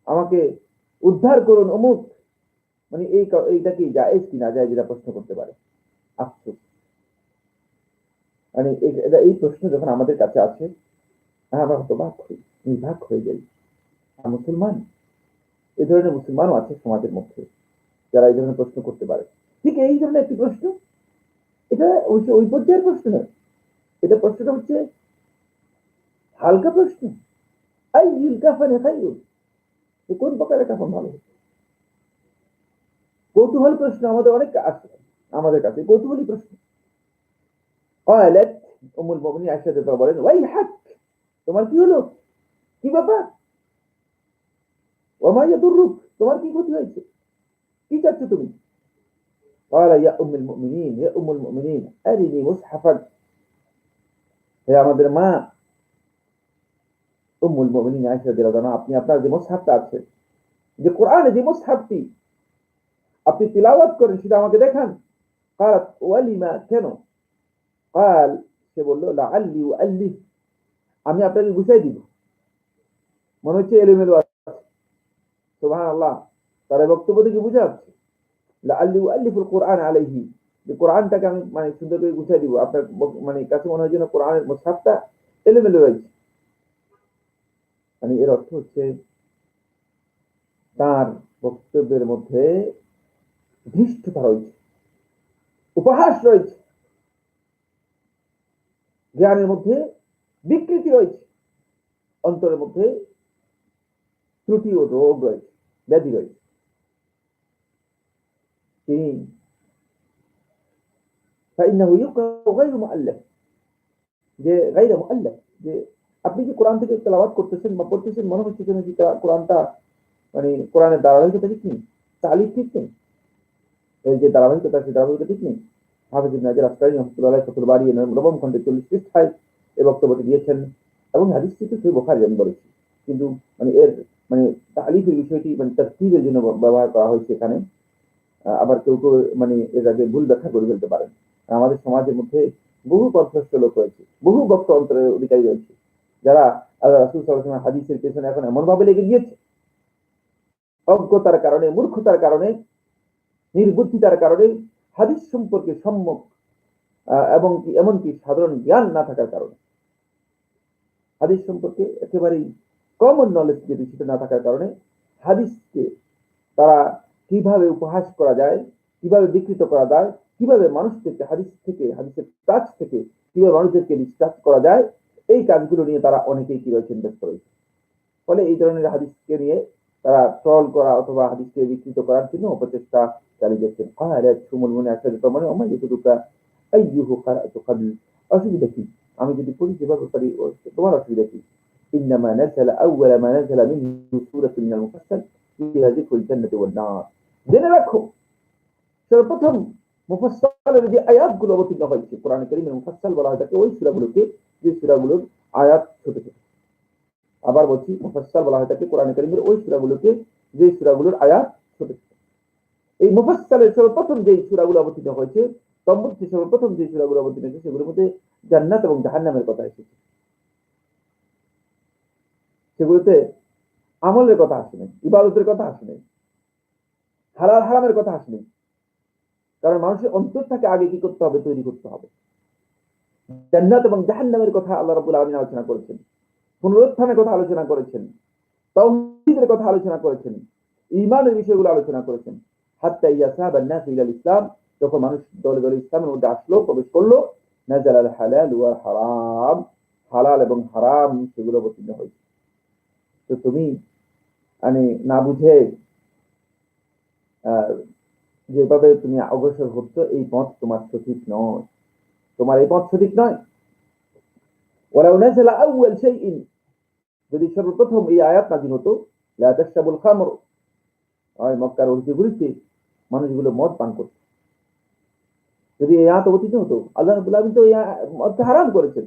আমাকে উদ্ধার করুন অমুক, মানে এইটা কি জায়েজ কি না জায়েজ, এটা প্রশ্ন করতে পারে। আফসোস, মানে এই প্রশ্ন যখন আমাদের কাছে আছে আমরা হতবাক হই, নির্বাক হয়ে যাই। মুসলমান, এই ধরনের মুসলমানও আছে সমাজের মধ্যে যারা এই ধরনের প্রশ্ন করতে পারে। ঠিক এই ধরনের একটি প্রশ্ন, এটা ওই পর্যায়ের প্রশ্ন নয়, এটা প্রশ্নটা হচ্ছে হালকা প্রশ্ন। আইয়ুল কাফানি খায়রুন, কোন প্রকারের কাফন ভালো? কৌতূহল প্রশ্ন আমাদের অনেক আছে, আমাদের কাছে কৌতূহলী প্রশ্ন। ক্বালাত উম্মুল মুমিনিন আয়েশা রাদিয়াল্লাহু বলেন, ওয়াইহাক, তোমার কি হলো, কি ব্যাপার? ওয়া মা ইয়াদুররুক, তোমার কি ক্ষতি হয়েছে, কি চাচ্ছ তুমি? ক্বালা ইয়া উম্মুল মুমিনিন আরিনি মুসহাফাক, হে আমাদের মা উম্মুল মুমিনিন আয়েশা রাদিয়াল্লাহু আনহা, আপনি আপনার যে মুসহাফটা আছে, যে কোরআনে যে মুসহাফটি আপনি তিলাওয়াত করেন সেটা আমাকে দেখান। ক্বালাত ওয়ালিমা, কেন? ক্বাল, সে বলল, লাআল্লি উআল্লিফ, আমি আপনাকে বুঝাই দিব। মনে হচ্ছে এলোমেলো আছে। সুবহানাল্লাহ, তার বক্তব্য থেকে বোঝা যাচ্ছে লাআল্লি উআল্লিফুল কুরআন আলাইহি, যে কোরআনটাকে আমি মানে সুন্দর করে বুঝাই দিব। আপনার মানে কাছে মনে হয় যেন কোরআনের মুসহাফটা এলোমেলো রয়েছে। মানে এর অর্থ হচ্ছে তার বক্তব্যের মধ্যে ধৃষ্টতা রয়েছে, উপহাস রয়েছে, জ্ঞানের মধ্যে বিকৃতি রয়েছে, অন্তরের মধ্যে ত্রুটি ও রোগ রয়েছে, ব্যাধি রয়েছে। তিনি فإنه يقرأ غير مؤلف, যে غير مؤلف, যে আপনি যে কোরআন থেকে তেলাওয়াত করতেছেন বা পড়তেছেন মনে হচ্ছে যেন কোরআনটা মানে কোরআনের ধারাবাহিকতা ঠিক নেই, তালিফ ঠিক নেই, এই যে ধারাবাহিকতা সেই ধারাবাহিকতা ঠিক নেই। হাফিজ ইবনে হাজার আসকারী রাহমাতুল্লাহ আলাইহি ফাতহুল বারী নবম খণ্ডে 40 পৃষ্ঠায় এই বক্তব্যটি দিয়েছেন এবং হাদিসটি তো সহিহ বুখারী আমি বলেছি। কিন্তু মানে এর মানে তালিফের বিষয়টি মানে তারতিবের জন্য ব্যবহার করা হয়েছে এখানে। আবার কেউ কেউ মানে এর আগে ভুল ব্যাখ্যা করে ফেলতে পারেন। আমাদের সমাজের মধ্যে বহু পথভ্রষ্ট লোক রয়েছে, বহু বক্ত অন্তরের অধিকারী রয়েছে, যারা আল্লাহ রাসূল সাল্লাল্লাহু আলাইহি ওয়াসাল্লাম হাদিসের পেছনে এখন এমন ভাবে লেগে গিয়েছে, অজ্ঞতার কারণে, মূর্খতার কারণে, নির্বুদ্ধিতার কারণে, হাদিস সম্পর্কে সম্যক এবং এমনকি সাধারণ জ্ঞান না থাকার কারণে, হাদিস সম্পর্কে একেবারেই কমন নলেজ যেটি সেটা না থাকার কারণে হাদিসকে তারা কিভাবে উপহাস করা যায়, কিভাবে বিকৃত করা যায়, কিভাবে মানুষদেরকে হাদিস থেকে, হাদিসের কাজ থেকে কিভাবে মানুষদেরকে ডিস্ট্রাক্ট করা যায়, এই কাজগুলো নিয়ে তারা অনেকেই কি রয়েছেন ব্যস্ত রয়েছে। ফলে এই ধরনের হাদিসকে নিয়ে তারা ট্রল করা অথবা হাদিসকে বিকৃত করার জন্য অপচেষ্টা চালিয়ে যাচ্ছেন। অসুবিধা কি? আমি যদি পড়ি যেভাবে পারি, তোমার অসুবিধা কি? ইন্নামা নাযালা আউওয়ালা মা নাযালা মিনহু সূরাতুন মিনাল মুফাসসাল ফিহা যিকরুল জান্নাতি ওয়ান নার। জেনে রাখো, সর্বপ্রথম মুফাসসালের যে আয়াতগুলো অবতীর্ণ হয়েছে, কোরআন কারীমের মুফাসসাল বলা হয় তাকে ওই সূরাগুলোকে যে সূরাগুলোর আয়াত ছোট ছোট। আবার বলছি, মুফাসসাল বলা হয় তাকে কোরআন কারীমের ওই সূরাগুলোকে যে সূরাগুলোর আয়াত ছোট ছোট। এই মুফাসসালের সর্বপ্রথম যে সূরাগুলো অবতীর্ণ হয়েছে, তার মধ্যে সর্বপ্রথম যে সূরাগুলো অবতীর্ণ হয়েছে সেগুলোর মধ্যে জান্নাত এবং জাহান্নামের কথা এসেছে। সেগুলোতে আমলের কথা আসে নাই, ইবাদতের কথা আসে নাই, হালাল হারামের কথা আসে নাই। কারণ মানুষের অন্তরটাকে আগে কি করতে হবে? তৈরি করতে হবে। জান্নাত এবং জাহান্নামের কথা আল্লাহ রাব্বুল আলামিন আলোচনা করেছেন, পুনরুত্থানের কথা আলোচনা করেছেন, তাওহীদের কথা আলোচনা করেছেন, ঈমানের বিষয়গুলো আলোচনা করেছেন। হাত্তা ইয়াসাবান নাস ইলাল ইসলাম, যখন মানুষ দলে দলে ইসলামের মধ্যে আসলো, প্রবেশ করলো, নাযালাল হালাল ওয়াল হারাম, হালাল এবং হারাম সেগুলো অবতীর্ণ হয়েছে। তো তুমি মানে না বুঝে যেভাবে তুমি অগ্রসর হচ্ছ, এই পথ তোমার সঠিক নয়, তোমার এই পথ সঠিক নয়। ওয়ালাউ নাযালা আউয়াল শাইইন, যদি সর্বপ্রথম এই আয়াত নাযিল হতো, লা তাশরাবুল খামর, আর মক্কার অধিবাসীগুলিতে মানুষগুলো মদ পান করত, যদি এই আয়াত অবতীর্ণ হতো, আল্লাহ রাব্বুল আলামিন তো এই মদকে হারাম করেছেন।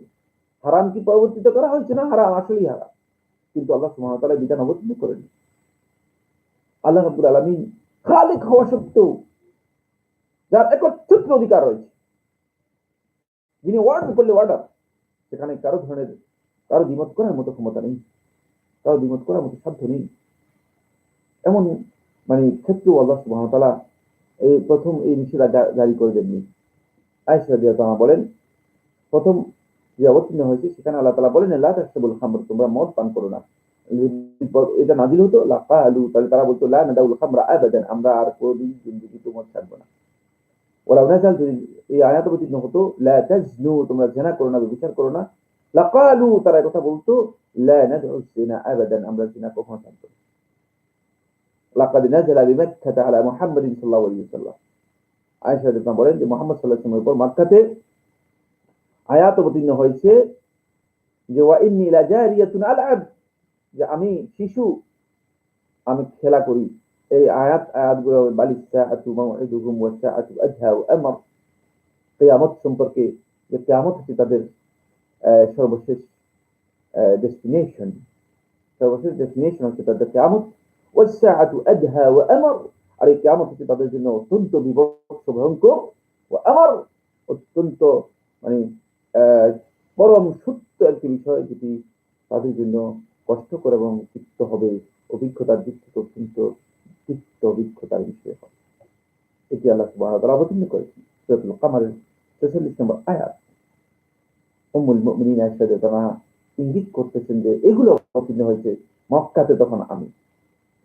হারাম কি পরিবর্তিত করা হয়েছে না? হারাম আসলেই হারাম, কিন্তু আল্লাহ সুবহানাহু ওয়া তাআলা বিধান অবতীর্ণ করেন। আল্লাহ রাব্বুল আলামিন খালিক হওয়া সত্ত্বেও, যার একচ্ছত্র অধিকার রয়েছে, যিনি ওয়ার্ডার করলে ওয়ার্ডার, সেখানে কারো ধরনের কারো দ্বিমত করার মতো ক্ষমতা নেই, কারো দ্বিমত করার মতো সাধ্য নেই। এমন মানে ক্ষেত্রেও আল্লাহ সুবহানাহু ওয়া তাআলা এই প্রথম এই নিষেধাজ্ঞা জারি করে দেননি। আয়েশা রাদিয়াল্লাহু আনহা বলেন, প্রথম যে অবতীর্ণ হয়েছে সেখানে আল্লাহ তাআলা বলেন, লা তাশরাবুল খামর, তোমরা মদ পান করো না। এটা নাযিল হতো, লাকালু, তাহলে তারা বলতো, লা নাদাউল খামরা আবাদান, আমরা আর কোনদিন জিন্দেগিতে মদ ছাড়বো না। ওয়ালাউ নাযাল, যদি এই আয়াত অবতীর্ণ হতো, লা তাজনু, তোমরা জিনা করো না, ব্যভিচার করো না, লাকালু, তারা কথা বলতো, লা নাদউ জিনা আবাদান, আমরা জিনা কখনো ছাড়বো না। লাকাদ নাযালা বিমাক্কাতা আলা মুহাম্মাদিন সাল্লাল্লাহু আলাইহি ওয়াসাল্লাম, আয়েশা রাদিয়াল্লাহু আনহা বলেন যে মুহাম্মদ সাল্লাল্লাহু আলাইহি ওয়াসাল্লামের উপর মক্কাতে আয়াত অবতীর্ণ হয়েছে যে ওয়া ইন্নী লাজারিয়াতুন আলআব, যে আমি শিশু, আমি খেলা করি। এই আয়াতগুলো বালিস সাআতু মাউইদুহুম ওয়াস সাআতু আদহা ওয়া আমর, কিয়ামত সম্পর্কে, যে কিয়ামত হচ্ছে তাদের সর্বশেষ ডেস্টিনেশন, সর্বশেষ ডেস্টিনেশন হচ্ছে তাদের কিয়ামত। ওয়াস সাআতু আদহা ওয়া আমর, আর এই কিয়ামত হচ্ছে তাদের জন্য অত্যন্ত বিভৎস, ভয়ঙ্কর, ওয়া আমর, অত্যন্ত মানে পরম সত্য একটি বিষয়, যেটি তাদের জন্য কষ্টকর এবং তিক্ত হবে, অভিজ্ঞতার দিক থেকে অত্যন্ত তিক্ত অভিজ্ঞতার বিষয় হবে। এটি আল্লাহ সুবহানাহু ওয়া তাআলা অবতীর্ণ করেছেন সূরাতুল কামারের ৪৬ নম্বর আয়াত। উম্মুল মুমিনিন আয়েশা রাদিয়াল্লাহু আনহা ইঙ্গিত করতেছেন যে এগুলো অবতীর্ণ হয়েছে মক্কাতে তখন আমি।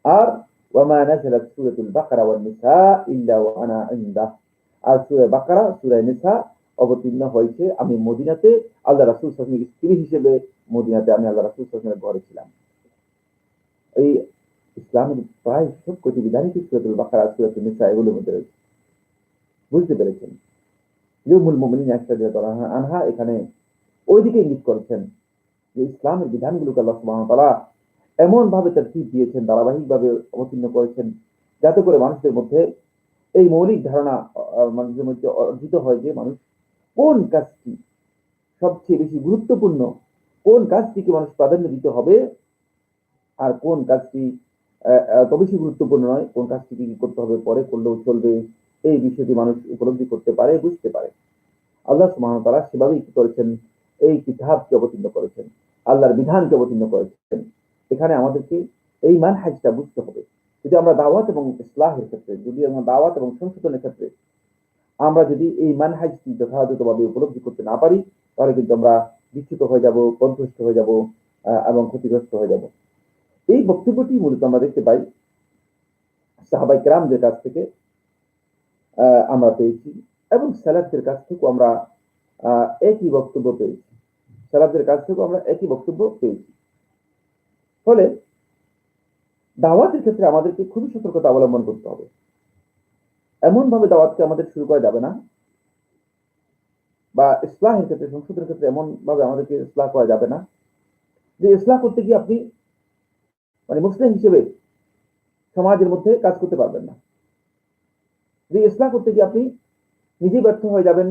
আর ওয়ামা নাযালাত সূরাতুল বাকারা ওয়ান নিসা ইল্লা ওয়া আনা ইনদা, আর সূরা বাকারা, সূরা নিসা অবতীর্ণ হয়েছে আমি মদিনাতে, আল্লাহ রাসূল সাল্লাল্লাহু আলাইহি ওয়াসাল্লামের স্ত্রী হিসেবে মদিনাতে আমি আল্লাহ রাসূল সাল্লাল্লাহু আলাইহি ওয়াসাল্লামের ঘরে ছিলাম। এই ইসলামের প্রায় সবকটি বিধানই সূরাতুল বাকারা, সূরাতুল নিসা এগুলোর মধ্যে রয়েছে। বুঝতে পেরেছেন? উম্মুল মুমিনিন আয়েশা রাদিয়াল্লাহু আনহা এখানে ওইদিকে ইঙ্গিত করেছেন যে ইসলামের বিধানগুলোকে আল্লাহ সুবহানাহু ওয়া তাআলা এমন ভাবে তারতিব দিয়েছেন, ধারাবাহিকভাবে অবতীর্ণ করেছেন, যাতে করে মানুষদের মধ্যে এই মৌলিক ধারণা মানুষের মধ্যে অর্জিত হয় যে মানুষ কোন কাজটি সবচেয়ে বেশি গুরুত্বপূর্ণ, কোন কাজটিকে মানুষ প্রাধান্য দিতে হবে, আর কোন কাজটি এত বেশি গুরুত্বপূর্ণ নয়, কোন কাজটিকে কি করতে হবে পরে করলেও চলবে, এই বিষয়টি মানুষ উপলব্ধি করতে পারে, বুঝতে পারে। আল্লাহ সুবহানাহু ওয়া তাআলা সেভাবেই কি করেছেন, এই কিতাবকে অবতীর্ণ করেছেন, আল্লাহর বিধানকে অবতীর্ণ করেছেন। এখানে আমাদেরকে এই মানহাজটা বুঝতে হবে। যদি আমরা দাওয়াত এবং ইসলাহের ক্ষেত্রে, যদি আমরা দাওয়াত এবং সংশোধনের ক্ষেত্রে আমরা যদি এই মানহাজটি যথাযথভাবে উপলব্ধি করতে না পারি, তাহলে কিন্তু আমরা বিচ্যুত হয়ে যাব, পথভ্রষ্ট হয়ে যাব এবং ক্ষতিগ্রস্ত হয়ে যাব। এই বক্তব্যটি মূলত আমরা দেখতে পাই সাহাবায়ে কেরামদের কাছ থেকে আমরা পেয়েছি, এবং সালাফদের কাছ থেকেও আমরা একই বক্তব্য পেয়েছি। সালাফদের কাছ থেকেও আমরা একই বক্তব্য পেয়েছি। ফলে দাওয়াতের ক্ষেত্রে আমাদেরকে খুবই সতর্কতা অবলম্বন করতে হবে। এমন ভাবে দাওয়াতকে আমাদের শুরু করা যাবে না, বা ইসলাহের ক্ষেত্রে, সংশোধনের ক্ষেত্রে এমন ভাবে আমাদেরকে ইসলাহ করা যাবে না যে ইসলাহ করতে গিয়ে আপনি মানে মুসলিম হিসেবে সমাজের মধ্যে কাজ করতে পারবেন না, যে ইসলাহ করতে গিয়ে আপনি নিজেই ব্যর্থ হয়ে যাবেন,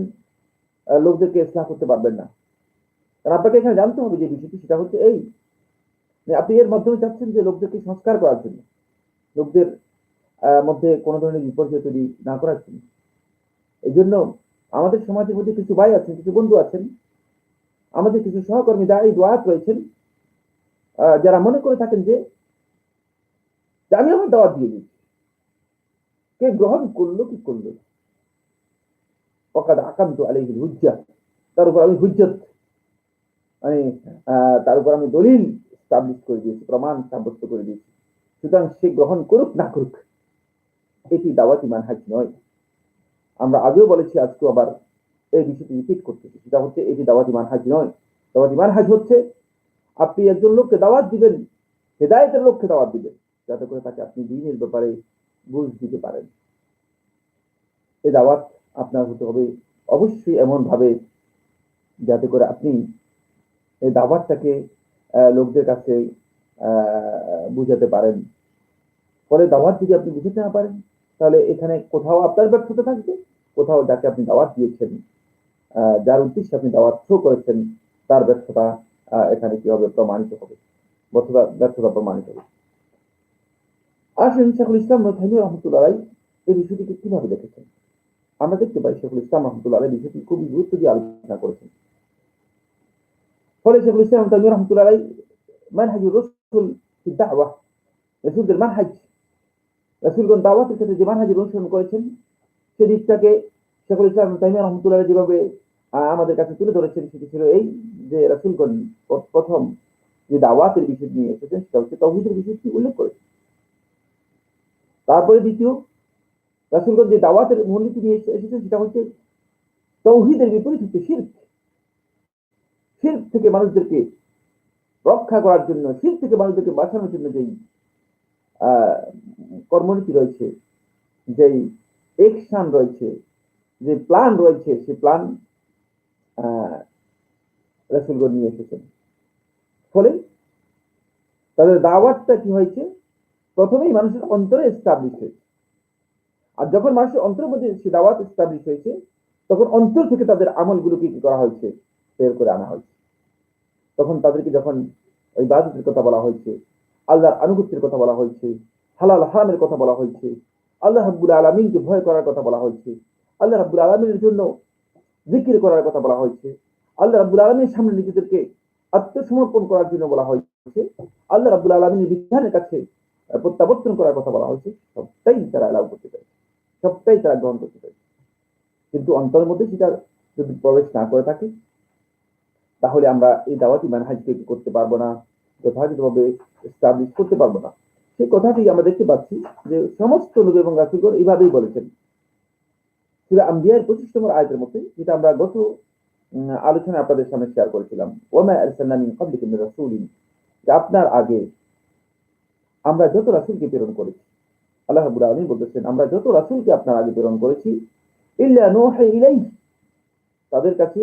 লোকদেরকে ইসলাহ করতে পারবেন না। কারণ আপনাকে এখানে জানতে হবে যে বিষয়টি, সেটা হচ্ছে এই যে আপনি এর মাধ্যমে চাচ্ছেন যে লোকদেরকে সংস্কার করার জন্য, লোকদের মধ্যে কোনো ধরনের বিপর্যয় তৈরি না করার জন্য। এই জন্য আমাদের সমাজের মধ্যে কিছু ভাই আছেন, কিছু বন্ধু আছেন, আমাদের কিছু সহকর্মী দায়ী দুআত রয়েছেন, যারা মনে করে থাকেন যে আমি আমার দাওয়াত দিয়ে দিচ্ছি, কে গ্রহণ করলো কি করলো, ওয়াকাদ আকামতু আলাইহিল হুজ্জা, তার উপর আমি হুজ্জত মানে তার উপর আমি দলিল স্টাবলিশ করে দিয়েছি, প্রমাণ সাব্যস্ত করে দিয়েছি, সুতরাং সে গ্রহণ করুক না করুক, এটি দাওয়াতি মানহাজ নয়। আমরা আগেও বলেছি, আজকেও আবার এই বিষয়টি রিপিট করতেছি, সেটা হচ্ছে এটি দাওয়াতি মানহাজ নয়। দাওয়াতি মানহাজ হচ্ছে আপনি একজন লোককে দাওয়াত দিবেন, হেদায়েতের লোককে দাওয়াত দিবেন, যাতে করে তাকে আপনি দ্বীনের ব্যাপারে বুঝ দিতে পারেন। এই দাওয়াত আপনার হতে হবে অবশ্যই এমন ভাবে যাতে করে আপনি এই দাওয়াতটাকে লোকদের কাছে বুঝাতে পারেন। ফলে দাওয়াত যদি আপনি বুঝতে না পারেন, তাহলে এখানে কোথাও আপনার ব্যর্থতা থাকবে, কোথাও যাকে আপনি দাওয়াত দিয়েছেন, যার উদ্দেশ্যে আপনি দাওয়াত শো করেছেন, তার ব্যর্থতা এখানে কি হবে, প্রমাণিত হবে, ব্যর্থতা প্রমাণিত হবে। আসলে শেখুল ইসলাম তাইমিয়া রাহমাতুল্লাহ আলাইহি এই বিষয়টিকে কিভাবে দেখেছেন? আমরা দেখতে পাই শেখুল ইসলাম রাহমাতুল্লাহ আলাইহি বিষয়টি খুবই গুরুত্ব দিয়ে আলোচনা করেছেন। ফলে শেখুল ইসলাম তাইমিয়া রাহমাতুল্লাহ আলাইহি মানহাজুর রাসূল ফি দাওয়াহ, রাসূলদের মানহাজ, রাসূলগণ দাওয়াতের ক্ষেত্রে যে মানহাজের অনুসরণ করেছেন, সেদিকটাকে শেখুল ইসলাম তাইমিয়া রাহমাতুল্লাহ আলাইহি যেভাবে আমাদের কাছে তুলে ধরেছেন, সেটি ছিল এই যে রাসূলগণ প্রথম যে দাওয়াতের বিষয় নিয়ে এসেছেন, সেটা হচ্ছে তাওহীদের বিষয়টি উল্লেখ করেছেন। তারপরে দ্বিতীয়, রাসূলগণ যে দাওয়াতের মূলনীতি নিয়ে এসেছেন, সেটা হচ্ছে তাওহীদের বিপরীত হচ্ছে শিরক। শিরক থেকে মানুষদেরকে রক্ষা করার জন্য, শিরক থেকে মানুষদেরকে বাঁচানোর জন্য যেই কর্মনীতি রয়েছে, যেই অ্যাকশন রয়েছে, যে প্ল্যান রয়েছে, সেই প্ল্যান রাসূলগণ নিয়ে এসেছেন। ফলে তাদের দাওয়াতটা কি হয়েছে, প্রথমেই মানুষের অন্তরে এস্টাবলিশ হয়েছে। আর যখন মানুষের অন্তরের মধ্যে সে দাওয়াত এস্টাবলিশ হয়েছে, তখন অন্তর থেকে তাদের আমলগুলোকে কি করা হয়েছে, বের করে আনা হয়েছে। তখন তাদেরকে যখন ওই ইবাদতের কথা বলা হয়েছে, আল্লাহর আনুগত্যের কথা বলা হয়েছে, হালাল হারামের কথা বলা হয়েছে, আল্লাহ রাব্বুল আলামিনকে ভয় করার কথা বলা হয়েছে, আল্লাহ রাব্বুল আলামিনের জন্য জিকির করার কথা বলা হয়েছে, আল্লাহ রাব্বুল আলামিনের সামনে নিজেদেরকে আত্মসমর্পণ করার জন্য বলা হয়েছে, আল্লাহ রাব্বুল আলামিনের বিধানের কাছে প্রত্যাবর্তন করার কথা বলা হয়েছে, সবটাই তারা এলাও করতে পারে, সবটাই তারা গ্রহণ করতে পারে। কিন্তু অন্তরের মধ্যে সেটা যদি প্রবেশ না করে থাকে, তাহলে আমরা এই দাওয়াতি মানহাজকে করতে পারবো না, যথাযথভাবে এস্টাবলিশ করতে পারবো না। সেই কথাটি আমরা দেখতে পাচ্ছি যে সমস্ত নবী এবং রাসূলগণ এইভাবেই বলেছেন। সূরা আম্বিয়ার 25 নম্বর আয়াতের মধ্যে, যেটা আমরা গত আলোচনায় আপনাদের সামনে শেয়ার করেছিলাম, ওয়ামা আরসালনা মিন ক্বাবলিকা মির রাসূলিন, যে আপনার আগে আমরা যত রাসূলকে প্রেরণ করেছি, আল্লাহ রাব্বুল আলামিন বলতেছেন, আমরা যত রাসূলকে আপনার আগে প্রেরণ করেছি, ইল্লা নূহা ইলাইহি, তাদের কাছে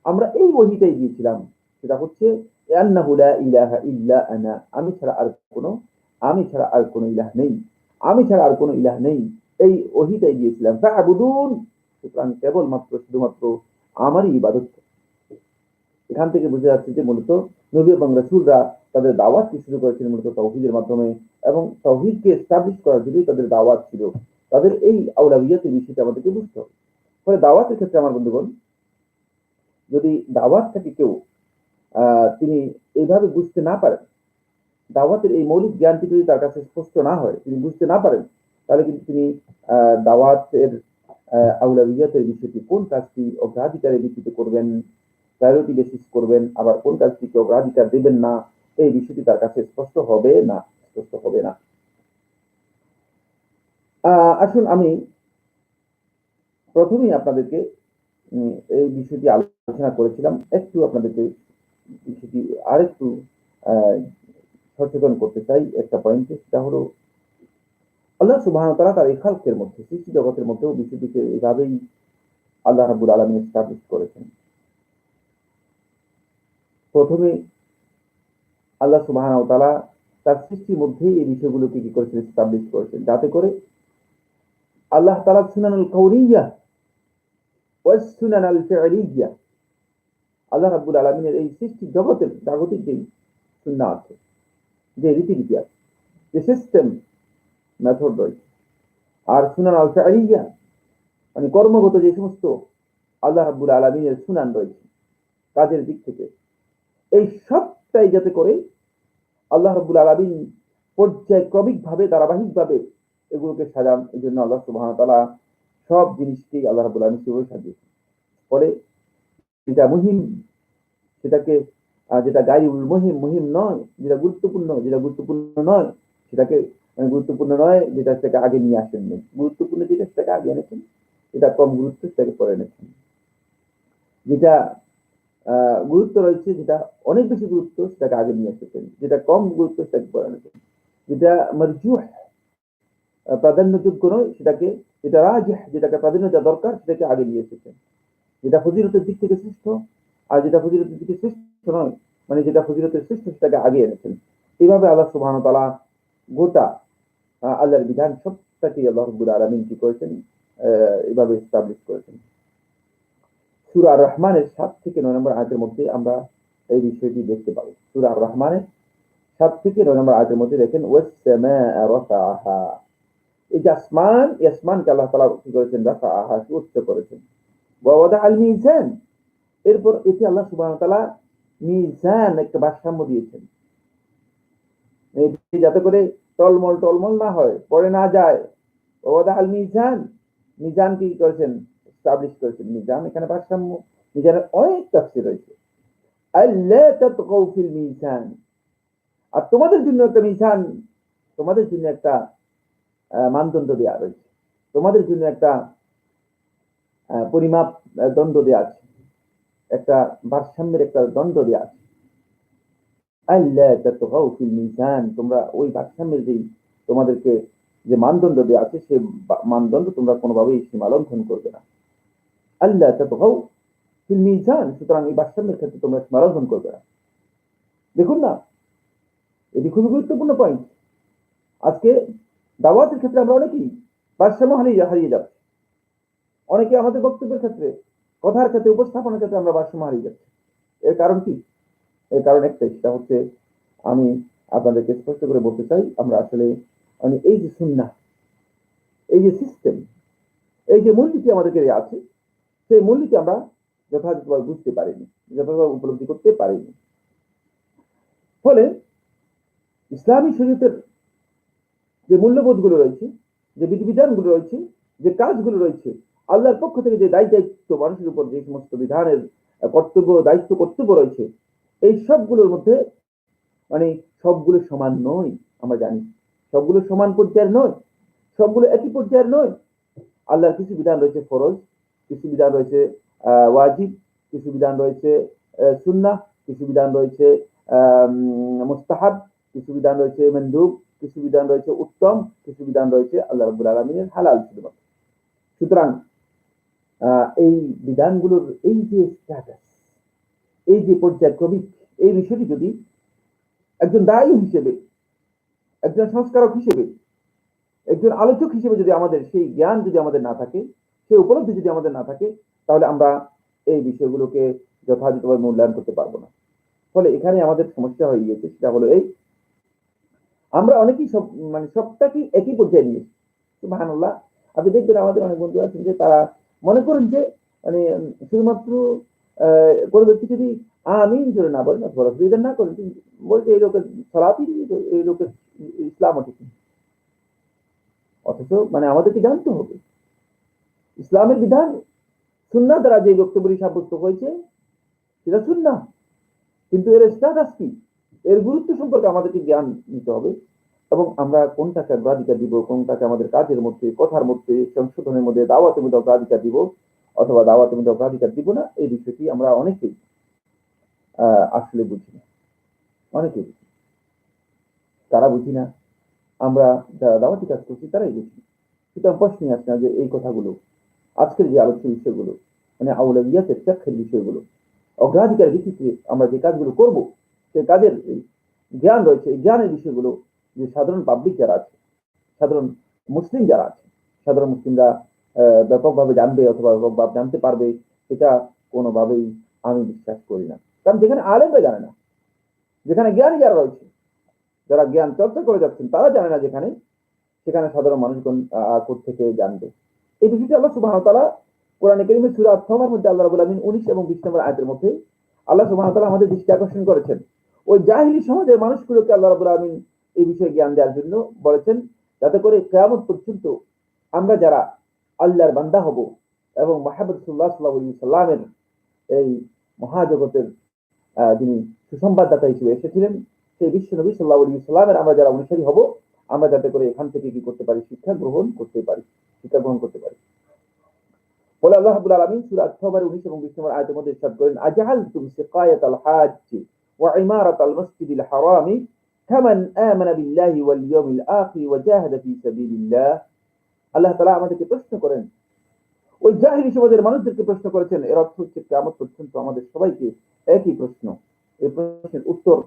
আমরা এই ওহীটাই দিয়েছিলাম, সেটা হচ্ছে আন্নাহু লা ইলাহা ইল্লা আনা, আমি ছাড়া আর কোনো ইলাহ নেই, আমি ছাড়া আর কোনো ইলাহ নেই, এই ওহীটাই দিয়েছিলাম। ফা'বুদুন, সুতরাং কেবলমাত্র শুধুমাত্র আমারই ইবাদত। এখান থেকে বোঝা যাচ্ছে যে মূলত নবী এবং রাসূলরা তাদের দাওয়াতকে শুরু করেছেন মূলত তাওহীদের মাধ্যমে, এবং তাওহীদকে এস্টাবলিশ করার জন্যই তাদের দাওয়াত ছিল। তাদের এই আওলাবিয়াতের বিষয়টা আমাদেরকে বুঝতে হবে। ফলে দাওয়াতের ক্ষেত্রে আমার বন্ধুগণ, যদি দাওয়াতটাকে কেউ তিনি এইভাবে বুঝতে না পারেন, দাওয়াতের এই মৌলিক জ্ঞানটি যদি তার কাছে স্পষ্ট না হয়, তিনি বুঝতে না পারেন, তাহলে কিন্তু তিনি দাওয়াতের আউলাবিয়াতের বিষয়টি, কোন কাজটি অগ্রাধিকারের ভিত্তিতে করবেন, প্রায়োরিটি বেসিস করবেন, আবার কোন কাজটিকে অগ্রাধিকার দেবেন না, এই বিষয়টি তার কাছে স্পষ্ট হবে না। আসুন আমি প্রথমেই আপনাদেরকে এই বিষয়টি আলোচনা করেছিলাম, একটু আপনাদেরকে বিষয়টি আরেকটু সচেতন করতে চাই একটা পয়েন্টে। সেটা হলো আল্লাহ সুবহানাহু ওয়া তাআলা তার এই খালকের মধ্যে, সৃষ্টি জগতের মধ্যেও বিষয়টিকে এভাবেই আল্লাহ রাব্বুল আলামিন এস্টাবলিশ করেছেন। প্রথমে আল্লাহ সুবহানাহু ওয়া তাআলা তার সৃষ্টির মধ্যেই এই বিষয়গুলোকে কি করেছেন, এস্টাবলিশ করেছেন, যাতে করে আল্লাহ তাআলা সুনানুল কাউনিয়া ওয়াস সুনানুল ফি'লিয়া, আল্লাহ রাব্বুল আলামিনের এই সৃষ্টি জগতের জাগতিক যে সুন্নাহ আছে, যে রীতিনীতি আছে, যে সিস্টেম মেথড রয়েছে, আর সুনান আল ফি'লিয়া মানে কর্মগত যে সমস্ত আল্লাহ রাব্বুল আলামিনের সুনান রয়েছে কাজের দিক থেকে, এই সবটাই যাতে করে আল্লাহ রাব্বুল আলামিন পর্যায়ক্রমিকভাবে ধারাবাহিকভাবে এগুলোকে সাজান। এই জন্য আল্লাহ সুবহানাহু ওয়া তাআলা সব জিনিসকেই আল্লাহ রাব্বুল আলামিন সেভাবে সাজিয়েছেন। ফলে যেটা মুহিম সেটাকে, যেটা গায়রুল মুহিম নয়, যেটা গুরুত্বপূর্ণ নয় সেটাকে, গুরুত্বপূর্ণ নয় যেটা সেটাকে আগে নিয়ে আসেননি, গুরুত্বপূর্ণ যেটা সেটাকে আগে এনেছেন, যেটা কম গুরুত্ব সেটাকে পরে এনেছেন, যেটা গুরুত্ব রয়েছে, যেটা অনেক বেশি গুরুত্ব সেটাকে আগে নিয়ে এসেছেন, যেটা কম গুরুত্ব সেটাকে পরে এনেছেন, যেটা মারজুহ প্রাধান্যযোগ্য নয় সেটাকে, যেটা রাজিহ যেটাকে প্রাধান্য দেওয়া দরকার সেটাকে আগে নিয়ে এসেছেন, যেটা ফজিলতের দিক থেকে শ্রেষ্ঠ আর যেটা ফজিলতের দিকে শ্রেষ্ঠ নয়, মানে যেটা ফজিলতের শ্রেষ্ঠ সেটাকে আগে এনেছেন। এইভাবে আল্লাহ সুবহানাহু ওয়া তাআলা গোটা আল্লাহর বিধান সবটাকে আল্লাহ রাব্বুল আলামিন কি করেছেন, এভাবে এস্টাবলিশ করেছেন। সূরা আর রহমানের 7 থেকে 9 নম্বর আয়াতের মধ্যে আমরা এই বিষয়টি দেখতে পাবো। সূরা আর রহমানের 7 থেকে 9 নম্বর আয়াতের মধ্যে দেখেন, ওয়াস সামাআ রাফাআহা, এই যে আসমানকে আল্লাহ তাআলা কি করেছেন, রাফাআহা, উচ্চ করেছেন। ওয়া ওয়াদা আল মিজান, এরপর এতে আল্লাহ সুবহানাহু ওয়া তাআলা মিজান, একটা ভারসাম্য দিয়েছেন, যাতে করে টলমল না হয়, পড়ে না যায়। ওয়াদা আল মিজান, মিজান কি করেছেন, এস্টাবলিশ করেছেন। মিজান এখানে ভারসাম্য, মিজানের অনেক তাফসীর রয়েছে। আল্লা তাতগাউ ফিল মিজান, আর তোমাদের জন্য একটা মিজান, তোমাদের জন্য একটা মানদণ্ড দেওয়া রয়েছে, তোমাদের জন্য একটা পরিমাপ দণ্ড দেওয়া আছে, একটা ভারসাম্যের একটা দণ্ড দেওয়া আছে। আল্লা তাতগাউ ফিল মিজান, তোমরা ওই ভারসাম্যের যেই তোমাদেরকে যে মানদণ্ড দেওয়া আছে, সেই মানদণ্ড তোমরা কোনোভাবেই সীমা লঙ্ঘন করবে না। আল্লা তাতগাউ ফিল মিজান, সুতরাং এই ভারসাম্যের ক্ষেত্রে তোমরা সীমা লঙ্ঘন করবে না। দেখুন না, এটি খুবই গুরুত্বপূর্ণ পয়েন্ট। আজকে দাওয়াতের ক্ষেত্রে আমরা অনেকেই ভারসাম্য হারিয়ে যাচ্ছি, অনেকে আমাদের বক্তব্যের ক্ষেত্রে, কথার ক্ষেত্রে, উপস্থাপনের ক্ষেত্রে আমরা ভারসাম্য হারিয়ে যাচ্ছি। এর কারণ কি? এর কারণ একটাই, সেটা হচ্ছে আমি আপনাদেরকে স্পষ্ট করে বলতে চাই, আমরা আসলে মানে এই যে সুন্নাহ, এই যে সিস্টেম, এই যে মূলনীতি আমাদেরকে আছে, সেই মূলনীতি আমরা যথাযথভাবে বুঝতে পারিনি, যথাযথভাবে উপলব্ধি করতে পারিনি। ফলে ইসলামী শরীয়তের যে মূল্যবোধগুলো রয়েছে, যে বিধিবিধানগুলো রয়েছে, যে কাজগুলো রয়েছে, আল্লাহর পক্ষ থেকে যে দায়িত্ব মানুষের উপর যে সমস্ত বিধানের কর্তব্য রয়েছে, এই সবগুলোর মধ্যে মানে সবগুলো সমান নয়। আমরা জানি সবগুলো সমান পর্যায়ের নয়, সবগুলো একই পর্যায়ের নয়। আল্লাহর কিছু বিধান রয়েছে ফরজ, কিছু বিধান রয়েছে ওয়াজিব, কিছু বিধান রয়েছে সুন্নাহ, কিছু বিধান রয়েছে মুস্তাহাব, কিছু বিধান রয়েছে মানদুব, কিছু বিধান রয়েছে উত্তম, কিছু বিধান রয়েছে আল্লাহ রাব্বুল আলামিনের হালাল শুধুমাত্র। সুতরাং এই বিধানগুলোর এই যে স্ট্যাটাস, এই যে পর্যায়ক্রমিক এই বিষয়টি যদি একজন দায়ী হিসেবে, একজন সংস্কারক হিসেবে, একজন আলোচক হিসেবে যদি আমাদের সেই জ্ঞান যদি আমাদের না থাকে, সেই উপলব্ধি যদি আমাদের না থাকে, তাহলে আমরা এই বিষয়গুলোকে যথাযথভাবে মূল্যায়ন করতে পারবো না। ফলে এখানে আমাদের সমস্যা হয়ে গিয়েছে, সেটা হলো এই, আমরা অনেকেই সব সবটাকে একই পর্যায়ে নিয়ে এসেছি। সুবহানাল্লাহ, আপনি দেখবেন আমাদের অনেক বন্ধু আছেন যে তারা মনে করেন যে শুধুমাত্র কোনো ব্যক্তি যদি আমিন জোরে না বলেন অথবা রফিদান না করেন, বলছে এই লোকের সালাতই, এই লোকের ইসলামও ঠিক নেই। অথচ আমাদেরকে জানতে হবে ইসলামের বিধান সুন্নাহ দ্বারা যে বক্তব্যটি সাব্যস্ত হয়েছে সেটা সুন্নাহ, কিন্তু এর স্ট্যাটাস কি, এর গুরুত্ব সম্পর্কে আমাদেরকে জ্ঞান নিতে হবে, এবং আমরা কোনটাকে অগ্রাধিকার দিব, কোনটাকে আমাদের কাজের মধ্যে, কথার মধ্যে, সংশোধনের মধ্যে, দাওয়াতের মধ্যে অগ্রাধিকার দিব অথবা দাওয়াতের মধ্যে অগ্রাধিকার দিব না, এই বিষয়টি আমরা অনেকেই আসলে বুঝি না। অনেকেই বুঝি, তারা বুঝি না, আমরা যারা দাওয়াতি কাজ করছি তারাই বুঝি। সুতরাং প্রশ্নই আসে না যে এই কথাগুলো, আজকের যে আলোচ্য বিষয়গুলো, আউলাদিয়াতের ব্যাখ্যার বিষয়গুলো, অগ্রাধিকার ভিত্তিতে আমরা যে কাজগুলো করব, সেই কাজের জ্ঞান রয়েছে, এই জ্ঞানের বিষয়গুলো যে সাধারণ পাবলিক যারা আছে, সাধারণ মুসলিম যারা আছে, সাধারণ মুসলিমরা ব্যাপকভাবে জানবে অথবা ব্যাপকভাবে জানতে পারবে, এটা কোনোভাবেই আমি বিশ্বাস করি না। কারণ যেখানে আলেমরা জানে না, যেখানে জ্ঞানী যারা রয়েছে, যারা জ্ঞান চর্চা করে যাচ্ছেন, তারা জানে না যেখানে, সেখানে সাধারণ মানুষজন থেকে জানবে। এই বিষয়টি আল্লাহ সুবহানাহু ওয়া তাআলা কোরআনে কারীমের সূরা আত-তাওবার মধ্যে আল্লাহ রাব্বুল আলামিন 19 এবং 20 নম্বর আয়াতের মধ্যে আল্লাহ সুবহানাহু ওয়া তাআলা আমাদের দৃষ্টি আকর্ষণ করেছেন। ওই জাহিলি সমাজের মানুষগুলোকে আল্লাহ রাব্বুল আলামিন এই বিষয়ে জ্ঞান দেওয়ার জন্য বলেছেন, যাতে করে কিয়ামত পর্যন্ত আমরা যারা আল্লাহর বান্দা হব এবং মুহাম্মদ সাল্লাল্লাহু আলাইহি ওয়াসাল্লামের এই মহাজগতের যিনি সুসংবাদদাতা হিসেবে এসেছিলেন, সেই বিশ্ব নবী সাল্লাল্লাহু আলাইহি ওয়াসাল্লামের আমরা যারা অনুসারী হব, আমরা যাতে করে এখান থেকে কি করতে পারি, শিক্ষা গ্রহণ করতে পারি। বলে আল্লাহ রাব্বুল আলামিন সূরা আত-তাওবার 19 এবং 20 নম্বর আয়াতের মধ্যে ইরশাদ করেন, আজআলতুম সিকায়াতাল হাজ্জ ওয়া ইমারাতাল মাসজিদিল হারামি কামান আমানা বিল্লাহি ওয়াল ইয়াউমিল আখির ওয়া জাহাদা ফি সাবিলিল্লাহ। আল্লাহ তাআলা আমাদেরকে প্রশ্ন করেন, ওই জাহিলি সমাজের মানুষদেরকে প্রশ্ন করেছেন। এর অর্থ হচ্ছে কিয়ামত পর্যন্ত আমাদের সবাইকে একই প্রশ্ন, এই প্রশ্নের উত্তর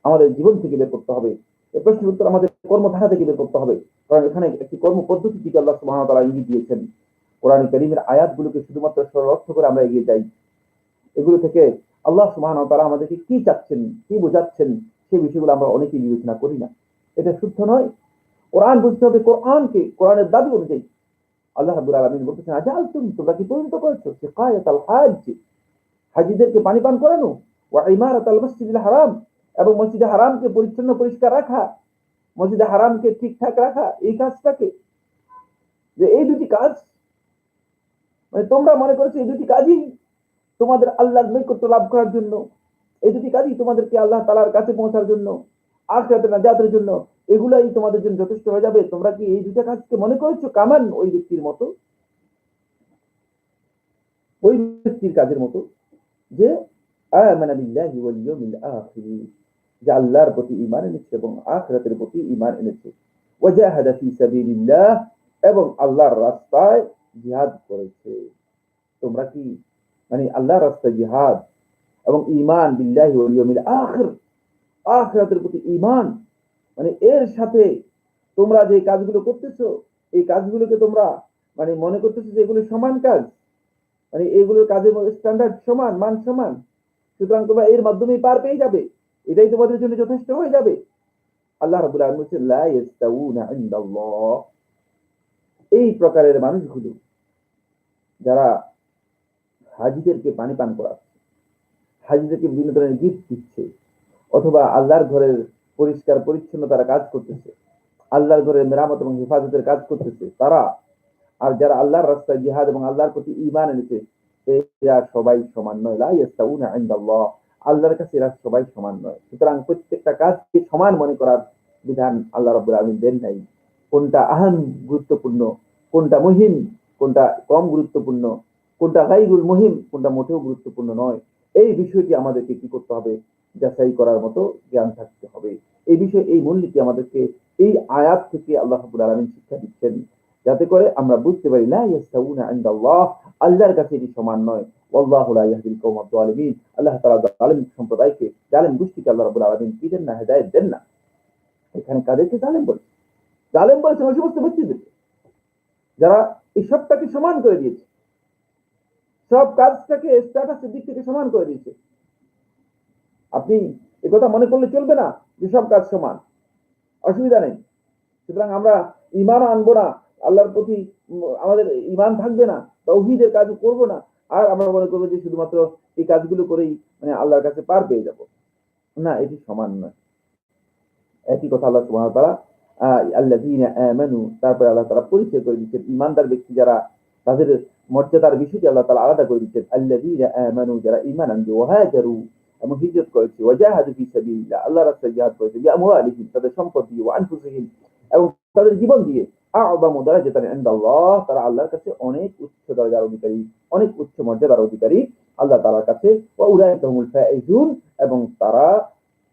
আমাদের জীবন থেকে বের করতে হবে, এই প্রশ্নের উত্তর আমাদের কর্মধারা থেকে বের করতে হবে। কারণ এখানে একটি কর্ম পদ্ধতি থেকে আল্লাহ সুবহানাহু ওয়া তাআলা ইঙ্গিত দিয়েছেন। কোরআন কারীমের আয়াতগুলোকে শুধুমাত্র সরল অর্থ করে আমরা এগিয়ে যাই, এগুলো থেকে আল্লাহ সুবহানাহু ওয়া তাআলা আমাদেরকে কি চাচ্ছেন, কি বোঝাচ্ছেন, সেই বিষয়গুলো আমরা অনেকেই বিবেচনা করি না। এটা শুদ্ধ নয়। কোরআন বুঝতে হবে কোরআনকে, কোরআনের দাবি অনুযায়ী। আল্লাহ রাব্বুল আলামিন বলতেছেন, আজআলতুম, তোমরা কি পরিণত করেছো সিকায়াতাল হাজ্জ, হাজীদেরকে পানি পান করানো, ওয়া ইমারাতাল মাসজিদিল হারাম, এবং মসজিদে হারামকে পরিচ্ছন্ন পরিষ্কার রাখা, মসজিদে হারামকে ঠিকঠাক রাখা, এই কাজটাকে, যে এই দুটি কাজ তোমরা মনে করেছো এই দুটি কাজই তোমাদের আল্লাহর নৈকট্য লাভ করার জন্য, এই দুটি কাজই তোমাদেরকে আল্লাহ তাআলার কাছে পৌঁছার জন্য, আখিরাতে নাজাতের জন্য, এগুলাই তোমাদের জন্য যথেষ্ট হয়ে যাবে। তোমরা কি এই দুটো কাজকে মনে করেছো কামান ওই ব্যক্তির মতো, ওই ব্যক্তির কাজের মতো, যে আমানা বিল্লাহি ওয়াল ইয়াউমিল আখির, যে আল্লাহর প্রতি ঈমান এনেছে এবং আখিরাতের প্রতি ঈমান এনেছে, ওয়া জাহাদা ফি সাবিলিল্লাহ, এবং আল্লাহর রাস্তায় জিহাদ করেছে। তোমরা কি আল্লাহর রাস্তায় জিহাদ এবং ঈমান বিল্লাহি ওয়াল ইয়াউমিল আখির, আখিরাতের প্রতি ঈমান, এর সাথে তোমরা যে কাজগুলো করতেছো, এই কাজগুলোকে তোমরা মনে করতেছো যে এগুলো সমান কাজ, এগুলোর কাজের স্ট্যান্ডার্ড সমান, মান সমান, সুতরাং তোমরা এর মাধ্যমেই পার পেয়ে যাবে, এটাই তোমাদের জন্য যথেষ্ট হয়ে যাবে। আল্লাহ রাব্বুল আলামিন বলেন, লা ইস্তাউনা ইনদাল্লাহ। এই প্রকারের মানুষগুলো যারা হাজীদেরকে পানি পান করাচ্ছে, হাজীদেরকে বিভিন্ন ধরনের গিফট দিচ্ছে, অথবা আল্লাহর ঘরের পরিষ্কার পরিচ্ছন্নতার কাজ করতেছে, আল্লাহর ঘরের মেরামত এবং হেফাজতের কাজ করতেছে, তারা আর যারা আল্লাহর রাস্তায় জিহাদ এবং আল্লাহর প্রতি ঈমান এনেছে, এরা সবাই সমান নয়। লা ইস্তাউনা ইনদাল্লাহ, আল্লাহর কাছে এরা সবাই সমান নয়। সুতরাং প্রত্যেকটা কাজকে সমান মনে করার বিধান আল্লাহ রাব্বুল আলামিন দেন নাই। কোনটা আহম গুরুত্বপূর্ণ, কোনটা মুহিম, কোনটা কম গুরুত্বপূর্ণ, কোনটা গায়রুল মুহিম, কোনটা মোটেও গুরুত্বপূর্ণ নয়, এই বিষয়টি আমাদেরকে কি করতে হবে, যাচাই করার মতো জ্ঞান থাকতে হবে। এই বিষয়ে এই মূলনীতি আমাদেরকে এই আয়াত থেকে আল্লাহ রাব্বুল আলামিন শিক্ষা দিচ্ছেন, যাতে করে আমরা বুঝতে পারি লা ইস্তাউনা ইনদাল্লাহ, আল্লাহর কাছে এটি সমান নয়। ওয়াল্লাহু লা ইয়াহদিল কওমাদ যালিমিন। আল্লাহ তাআলা জালিম সম্প্রদায়কে, জালিম গোষ্ঠীকে আল্লাহ রাব্বুল আলামিন কি দেন না? হেদায়েত দেন না। এখানে কাদেরকে জালিম বলেছে? জালিম বলেছেন ওই সমস্ত ব্যক্তিদেরকে যারা এই সবটাকে সমান করে দিয়েছে, সব কাজটাকে স্ট্যাটাসের দিক থেকে সমান করে দিয়েছে। আপনি এই কথা মনে করলে চলবে না যে সব কাজ সমান, অসুবিধা নেই। সুতরাং আমরা ঈমান আনবো না, আল্লাহর প্রতি আমাদের ঈমান থাকবে না, তাওহীদের কাজ করব না, আর আমরা মনে করবো যে শুধুমাত্র এই কাজগুলো করেই মানে আল্লাহর কাছে পার পেয়ে যাব। না, এটি সমান নয়। একই কথা আল্লাহ সুবহানাহু ওয়া তাআলা আল্লাযীনা আমানু, তারপরে আল্লাহ তাআলা পরিচয় করে দিচ্ছেন ঈমানদার ব্যক্তি যারা, তাদের মর্যাদার বিষয়টি আল্লাহ তাআলা আলাদা করে দিচ্ছেন। আল্লাযীনা আমানু, যারা ঈমান আনবে, ওয়া হাজারু, এবং হিজরত করেছে, ওয়া জাহাদু ফি সাবিলিল্লাহ, আল্লাহর রাস্তায় জিহাদ করেছে, বিআমওয়ালিহিম, তাদের সম্পদ দিয়ে, ওয়া আনফুসিহিম, এবং তাদের জীবন দিয়ে, আ'যামু দারাজাতান ইনদাল্লাহ, তারা আল্লাহর কাছে অনেক উচ্চ দরজার অধিকারী, অনেক উচ্চ মর্যাদার অধিকারী আল্লাহ তাআলার কাছে। ওয়া উলাইকা হুমুল ফাইজুন, এবং তারা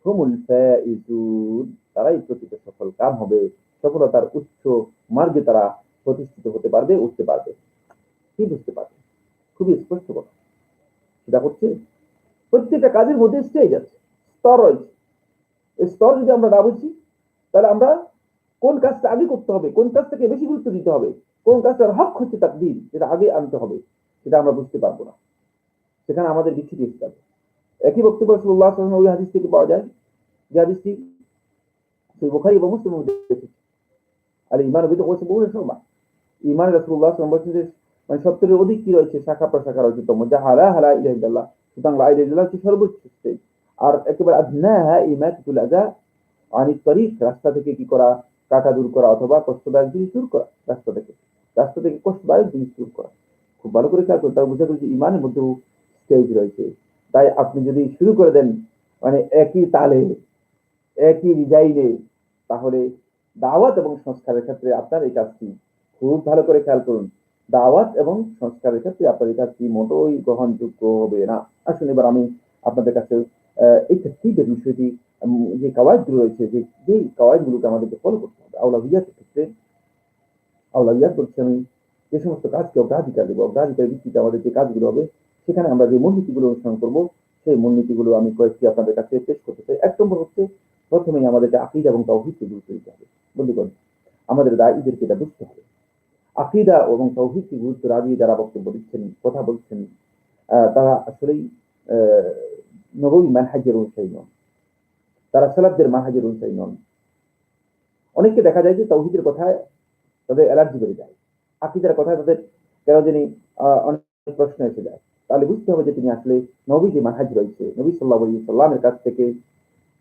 হুমুল ফাইজুন, তারাই প্রকৃত সফল কাম হবে, সফলতার উচ্চ মার্গে তারা প্রতিষ্ঠিত হতে পারবে, উঠতে পারবে। কি বুঝতে পারবে? খুবই স্পষ্ট কথা। সেটা হচ্ছে প্রত্যেকটা কাজের মধ্যে স্টেজ আছে, স্তর রয়েছে। এই স্তর যদি আমরা না বুঝি, তাহলে আমরা কোন কাজটা আগে করতে হবে, কোন কাজটাকে বেশি গুরুত্ব দিতে হবে, কোন কাজটার হক হচ্ছে তাকদীর, যেটা আগে আনতে হবে, সেটা আমরা বুঝতে পারবো না। সেখানে আমাদের বিচ্ছিন্ন এসে যাবে। একই বক্তব্য রাসূলুল্লাহ সাল্লাল্লাহু আলাইহি ওয়াসাল্লাম ওই হাদিস থেকে পাওয়া যায়, যে হাদিসটি সহিহ বুখারী এবং মুসলিমের মধ্যে এসেছে। আর ঈমানু বিদআতিন শুবা, ঈমান রাসূলুল্লাহ সাল্লাল্লাহু আলাইহি ওয়াসাল্লাম বলেছেন যে মানে 70 এর অধিক কি রয়েছে, শাখা প্রশাখা রয়েছে। তো মুজাহালা লা ইলাহা ইল্লাল্লাহ, সুতরাং লা ইলাহা ইল্লাল্লাহ হচ্ছে সর্বোচ্চ স্টেজ। আর একেবারে আদনাহা ইমাতাতুল আযা আনিত তরিক, রাস্তা থেকে কি করা, কাটা দূর করা, অথবা কষ্টদায়ক জিনিস দূর করা, রাস্তা থেকে কষ্টদায়ক জিনিস দূর করা। খুব ভালো করে খেয়াল করুন, তার বোঝা গেল যে ঈমানের মধ্যেও স্টেজ রয়েছে। তাই আপনি যদি শুরু করে দেন মানে একই তালে, একই ডিজাইনে, তাহলে দাওয়াত এবং সংস্কারের ক্ষেত্রে আপনার এই কাজটি, খুব ভালো করে খেয়াল করুন, দাওয়াত এবং সংস্কারের ক্ষেত্রে আপনার এই কাজটি মোটেই গ্রহণযোগ্য হবে না। আসুন এবার আমি আপনাদের কাছে এই তাসদীদের বিষয়টি, যে কাওয়ায়েদগুলো রয়েছে, যে কাওয়ায়েদগুলোকে আমাদেরকে ফলো করতে হবে আওলাবিয়াতের ক্ষেত্রে। আওলাবিয়াত বলছি আমি যে সমস্ত কাজকে অগ্রাধিকার দেবো, অগ্রাধিকারের ভিত্তিতে আমাদের যে কাজগুলো হবে, সেখানে আমরা যে মূলনীতিগুলো অনুসরণ করবো, সেই মূলনীতিগুলো আমি কয়েকটি আপনাদের কাছে পেশ করতে চাই। ১ নম্বর হচ্ছে, প্রথমেই আমাদেরকে আকীদা এবং তাওহীদকে গুরুত্ব দিতে হবে। বন্ধুগণ, আমাদের দায়ীদেরকে এটা বুঝতে হবে। আকীদা এবং তাওহীদকে গুরুত্ব না দিয়ে যারা বক্তব্য দিচ্ছেন, কথা বলছেন, তারা আসলেই আ নববী মানহাজের অনুসারী নন। তারা সালাফদের মানহাজের অনুসারী নন। অনেককে দেখা যায় যে তাওহীদের কথায় তাদের অ্যালার্জি বেড়ে যায়, আকীদার কথায় তাদের কেন জানি অনেক প্রশ্ন এসে যায়। তাহলে বুঝতে হবে যে তিনি আসলে নবী যে মানহাজ রয়েছে, নবী সাল্লাল্লাহু আলাইহি ওয়াসাল্লামের কাছ থেকে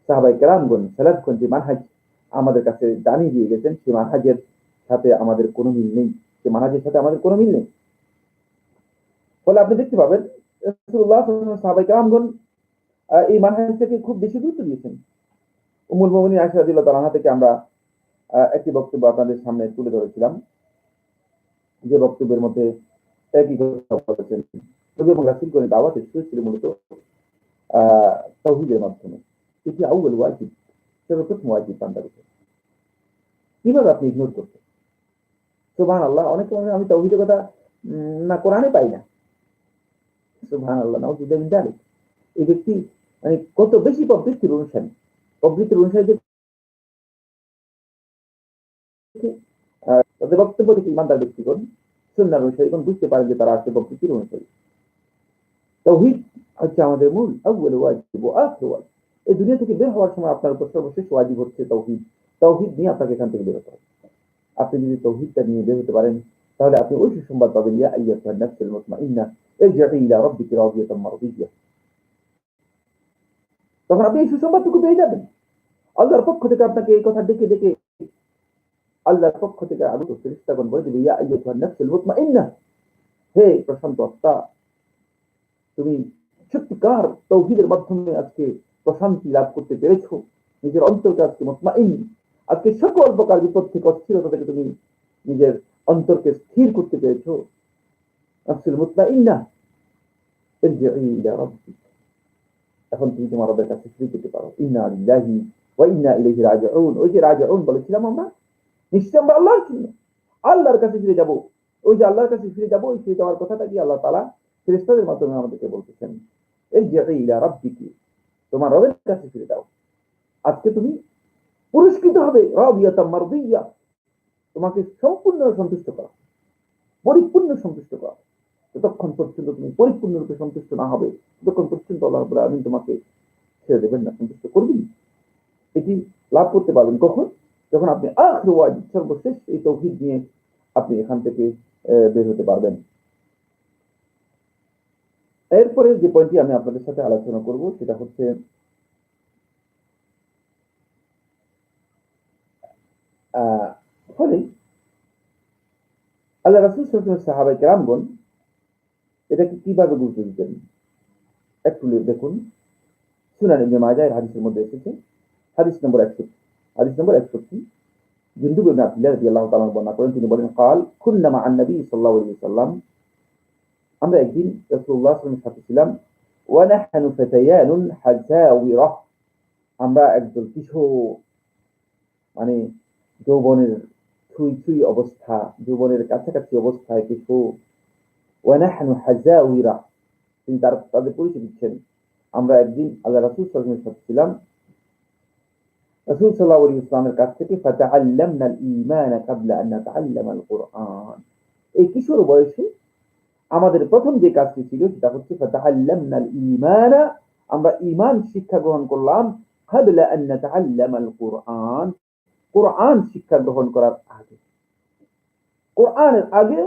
সাহাবায়ে কেরামগণ, সালাফগণ যে মানহাজ আমাদের কাছে জানিয়ে দিয়ে গেছেন, সেই মানহাজের সাথে আমাদের কোনো মিল নেই। সেই মানহাজের সাথে আমাদের কোনো মিল নেই। ফলে আপনি দেখতে পাবেন রাসূলুল্লাহ সাল্লাল্লাহু আলাইহি ওয়াসাল্লাম, সাহাবায়ে কেরামগণ এই মানহাজটাকে খুব বেশি গুরুত্ব দিয়েছেন। উম্মুল মুমিনিন আয়েশা রাদিয়াল্লাহু তাআলা আনহা থেকে আমরা একটি বক্তব্য আপনাদের সামনে তুলে ধরেছিলাম, যে বক্তব্যের মধ্যে একই কথা বলেছেন। নবী এবং রাসূলগণের দাওয়াতের শুরু ছিল মূলত তাওহীদের মাধ্যমে। এটি আউয়াল ওয়াজিব, সর্বপ্রথম ওয়াজিব বান্দার উপর। কিভাবে আপনি ইগনোর করছেন? সুবহানাল্লাহ, অনেকে বলেন আমি তাওহীদের কথা না কোরআনে পাই না। সুবহানাল্লাহ, নাউযুবিল্লাহি মিন যালিক। এই ব্যক্তি মানে কত বেশি প্রবৃত্তির অনুসারী। প্রবৃত্তির অনুসারী যে তাদের বক্তব্য থেকে ইমানদার ব্যক্তিগণ, সুন্নাহর অনুসারীগণ বুঝতে পারেন যে তারা আসলে প্রবৃত্তির অনুসারী। তাওহীদ হচ্ছে আমাদের মূল, আউয়াল ওয়াজিব ওয়া আখির ওয়াজিব। এই দুনিয়া থেকে বের হওয়ার সময় আপনার উপর সর্বশেষ ওয়াজিব হচ্ছে তাওহীদ। তাওহীদ নিয়ে আপনাকে এখান থেকে বের হতে হবে। আপনি যদি তাওহীদটা নিয়ে বের হতে পারেন, তাহলে আপনি ওই সুসংবাদ পাবেন, ইয়া আইয়্যাতুহান নাফসুল মুতমাইন্না ইরজিই ইলা রাব্বিকি রাদিয়াতাম মারদিয়্যা। তখন আপনি এই সুসংবাদটুকু পেয়ে যাবেন। আল্লাহর পক্ষ থেকে আপনাকে এই কথা ডেকে ডেকে আল্লাহর পক্ষ থেকে আগত ফেরেশতাগণ বলে দিবে, ইয়া আইয়্যাতুহান নাফসুল মুতমাইন্না, হে প্রশান্ত আত্মা, তুমি সত্যিকার তাওহীদের মাধ্যমে আজকে প্রশান্তি লাভ করতে পেরেছো, নিজের অন্তরকে আজকে মুতমাইন, আজকে সকল প্রকার বিপদ থেকে, অস্থিরতা থেকে তুমি নিজের অন্তরকে স্থির করতে পেরেছো। নাফসুল মুতমাইন্না ইরজিই ইলা রাব্বিক, এখন তুমি তোমার রবের কাছে ফিরে যেতে পারো। ইন্না লিল্লাহি ওয়া ইন্না ইলাইহি রাজিউন। ওই যে রাজিউন বলেছিলাম আমরা, নিশ্চয় আমরা আল্লাহর জন্য আল্লাহর কাছে ফিরে যাব। ওই যে আল্লাহর কাছে ফিরে যাব, ওই ফিরে যাওয়ার কথাটা কি আল্লাহ তাআলা ফেরেশতাদের মাধ্যমে আমাদেরকে বলতেছেন, ইরজিই ইলা রাব্বিকি, তোমার রবের কাছে ফিরে যাও, আজকে তুমি পুরস্কৃত হবে, রাদিয়াতাম মারদিয়া, তোমাকে সম্পূর্ণ সন্তুষ্ট করা, পরিপূর্ণ সন্তুষ্ট করা। যতক্ষণ পর্যন্ত তুমি পরিপূর্ণরূপে সন্তুষ্ট না হবে, ততক্ষণ পর্যন্ত আল্লাহ রাব্বুল আলামিন তোমাকে ছেড়ে দেবেন না, সন্তুষ্ট করবেন। এটি লাভ করতে পারবেন কখন? যখন আপনি আখির ওয়াজিব, সর্বশেষ এই তাওহীদ নিয়ে আপনি এখান থেকে বের হতে পারবেন। এরপরে যে পয়েন্টটি আমি আপনাদের সাথে আলোচনা করব সেটা হচ্ছে ফলে আল্লাহ রাসূল সাল্লাল্লাহু আলাইহি ওয়াসাল্লাম সাহাবায়ে কেরামগণ এটাকে কিভাবে গুরুত্ব দিতেন একটু দেখুন। সুনান ইবনে মাজাহ এর হাদিসের মধ্যে এসেছে, হাদিস নম্বর 61, জুনদুব ইবনে আব্দুল্লাহ রাদিয়াল্লাহু তাআলা বর্ণনা করেন, তিনি বলেন, قال كنا مع النبي صلى الله عليه وسلم, আমরা একদিন রাসূলুল্লাহ সাল্লাল্লাহু আলাইহি ওয়াসাল্লামের সাথে ছিলাম, ونحن فتيان حزاورة, আমরা একদল কিশোর, মানে যৌবনের ছুঁই ছুঁই অবস্থা, যৌবনের কাছাকাছি অবস্থায় কিশোর। ونحن حزاورة, তিনি তাদের পরিচয় দিচ্ছেন, আমরা একদিন আল্লাহ রাসূল সাল্লাল্লাহু আলাইহি ওয়াসাল্লামের সাথে ছিলাম, রাসূল সাল্লাল্লাহু আলাইহি ওয়াসাল্লামের কাছ থেকে ফাতাআল্লামনা আল-ঈমান ক্বাবলা আন নাতাআল্লামা আল-কুরআন, এই কিশোর বয়সে আমাদের প্রথম যে কাজটি ছিল সেটা হচ্ছে ফাতাআল্লামনা আল-ঈমান, আমরা ঈমান শিক্ষা গ্রহণ করলাম, ক্বাবলা আন নাতাআল্লামা আল-কুরআন, কুরআন শিক্ষা গ্রহণ করার আগে। কোরআনের আগে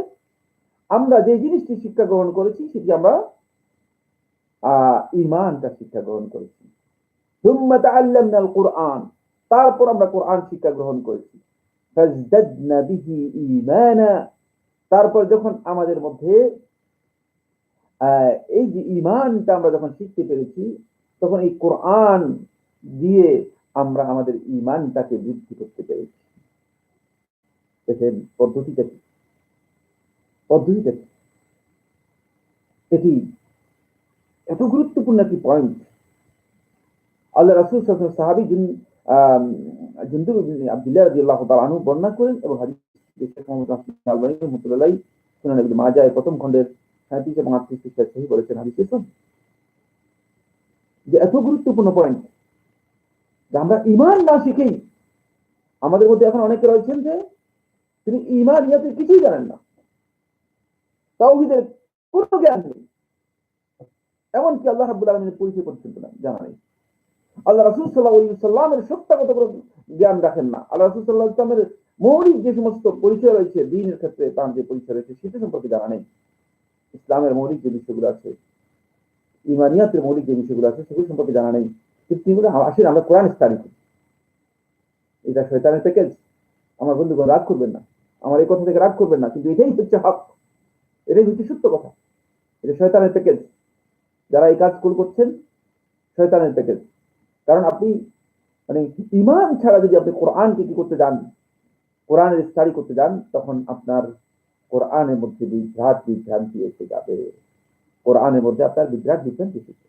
আমরা যে জিনিসটি শিক্ষা গ্রহণ করেছি সেটি আমরা ঈমানটা শিক্ষা গ্রহণ করেছি। সুম্মা তাআল্লামনা আল-কুরআন, তারপর আমরা কোরআন শিক্ষা গ্রহণ করেছি। ফাজদাদনা বিহি ঈমানা, তারপর যখন আমাদের মধ্যে এই যে ঈমানটা আমরা যখন শিখতে পেরেছি, তখন এই কোরআন দিয়ে আমরা আমাদের ঈমানটাকে বৃদ্ধি করতে পেরেছি। দেখেন পদ্ধতিটা কি, এটি এত গুরুত্বপূর্ণ একটি পয়েন্ট। আল্লাহ রাসূল সাল্লাল্লাহু আলাইহি ওয়াসাল্লাম সাহাবী জুনদুব ইবনে আব্দুল্লাহ রাদিয়াল্লাহু তাআলা আনহু বর্ণনা করেন, এবং হাদিস শেখ মুহাম্মদ রাহমাতুল্লাহি আলাইহি রাহমাতুল্লাহি সুনান ইবনে মাজাহ এর প্রথম খণ্ডের 37 এবং 38 পৃষ্ঠায় সহিহ বলেছেন হাদিসে যে এত গুরুত্বপূর্ণ পয়েন্ট যে আমরা ঈমান না শিখেই, আমাদের মধ্যে এখন অনেকে রয়েছেন যে তিনি ঈমানিয়াতের কিছুই জানেন না, তাওহীদের কোনো জ্ঞান নেই, এমনকি আল্লাহ রাব্বুল আলামিনের পরিচয় পর্যন্ত জানা নেই। আল্লাহ রাসূল সাল্লাল্লাহু আলাইহি ওয়াসাল্লামের সত্যগত কোনো জ্ঞান রাখেন না। আল্লাহ রাসূল সাল্লাল্লাহু আলাইহি ওয়াসাল্লামের মৌলিক যে সমস্ত পরিচয় রয়েছে, দ্বীনের ক্ষেত্রে তার যে পরিচয় রয়েছে সেটা সম্পর্কে জানা নেই। ইসলামের মৌলিক যে বিষয়গুলো আছে, ঈমানিয়াতের মৌলিক যে বিষয়গুলো আছে সেগুলো সম্পর্কে জানা নেই। কিন্তু আসেন আমরা কোরআন স্টাডি করি, এটা শয়তানের প্যাকেজ। আমার বন্ধুগণ রাগ করবেন না, আমার এই কথা থেকে রাগ করবেন না, কিন্তু এটাই হচ্ছে হক, এটাই হচ্ছে সত্য কথা। এটা শয়তানের প্যাকেজ, যারা এই কাজ করছেন শয়তানের প্যাকেজ। কারণ আপনি মানে ঈমান ছাড়া যদি আপনি কোরআনকে কি করতে যান, কোরআনের স্টাডি করতে যান, তখন আপনার কোরআনের মধ্যে বিভ্রান্তি এসে যাবে, কোরআনের মধ্যে আপনার বিভ্রান্তি এসেছে।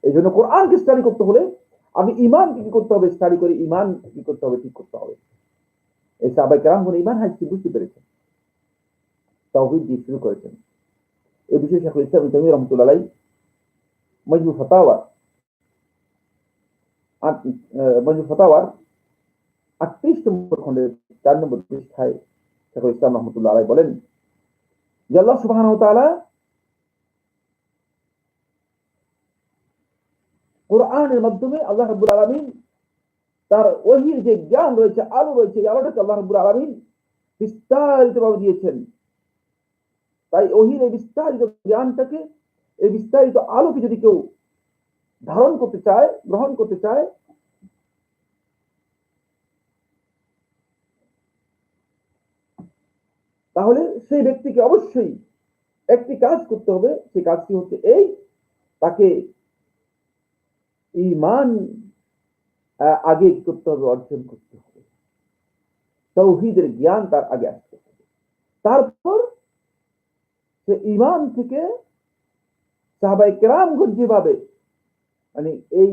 এই জন্য কোরআনকে স্টাডি করতে হলে আমি ঈমানকে কি করতে হবে, স্টাডি করে ঈমান কি করতে হবে, ঠিক করতে হবে। এই সাহাবায়ে কেরামগণ ঈমান হাদিসটি বুঝতে পেরেছেন, তাওহীদ দিয়ে শুরু করেছেন। এই বিষয়ে শেখুল ইসলাম ইবনে তাইমিয়া রাহমাতুল্লাহি আলাইহি মাজমু ফাতাওয়ার 38 নম্বর খণ্ডের 4 নম্বর পৃষ্ঠায় শেখুল ইসলাম রাহমাতুল্লাহি আলাইহি বলেন যে আল্লাহ সুবহানাহু ওয়া তাআলা কোরআনের মাধ্যমে আল্লাহ রাব্বুল আলামিন তার ওহীর যে জ্ঞান রয়েছে, আলো রয়েছে, এই আলোটাকে আল্লাহ রাব্বুল আলামিন বিস্তারিতভাবে দিয়েছেন। তাই ওহীর এই বিস্তারিত জ্ঞানটাকে, এই বিস্তারিত আলোকে যদি কেউ ধারণ করতে চায়, গ্রহণ করতে চায়, তাহলে সেই ব্যক্তিকে অবশ্যই একটি কাজ করতে হবে। সেই কাজটি হচ্ছে এই, তাকে ঈমান আগে করতে হবে, অর্জন করতে হবে, তাওহীদের জ্ঞান তার আগে আসতে হবে। তারপর সে ঈমান থেকে সাহাবায়ে কেরামগণ যেভাবে মানে এই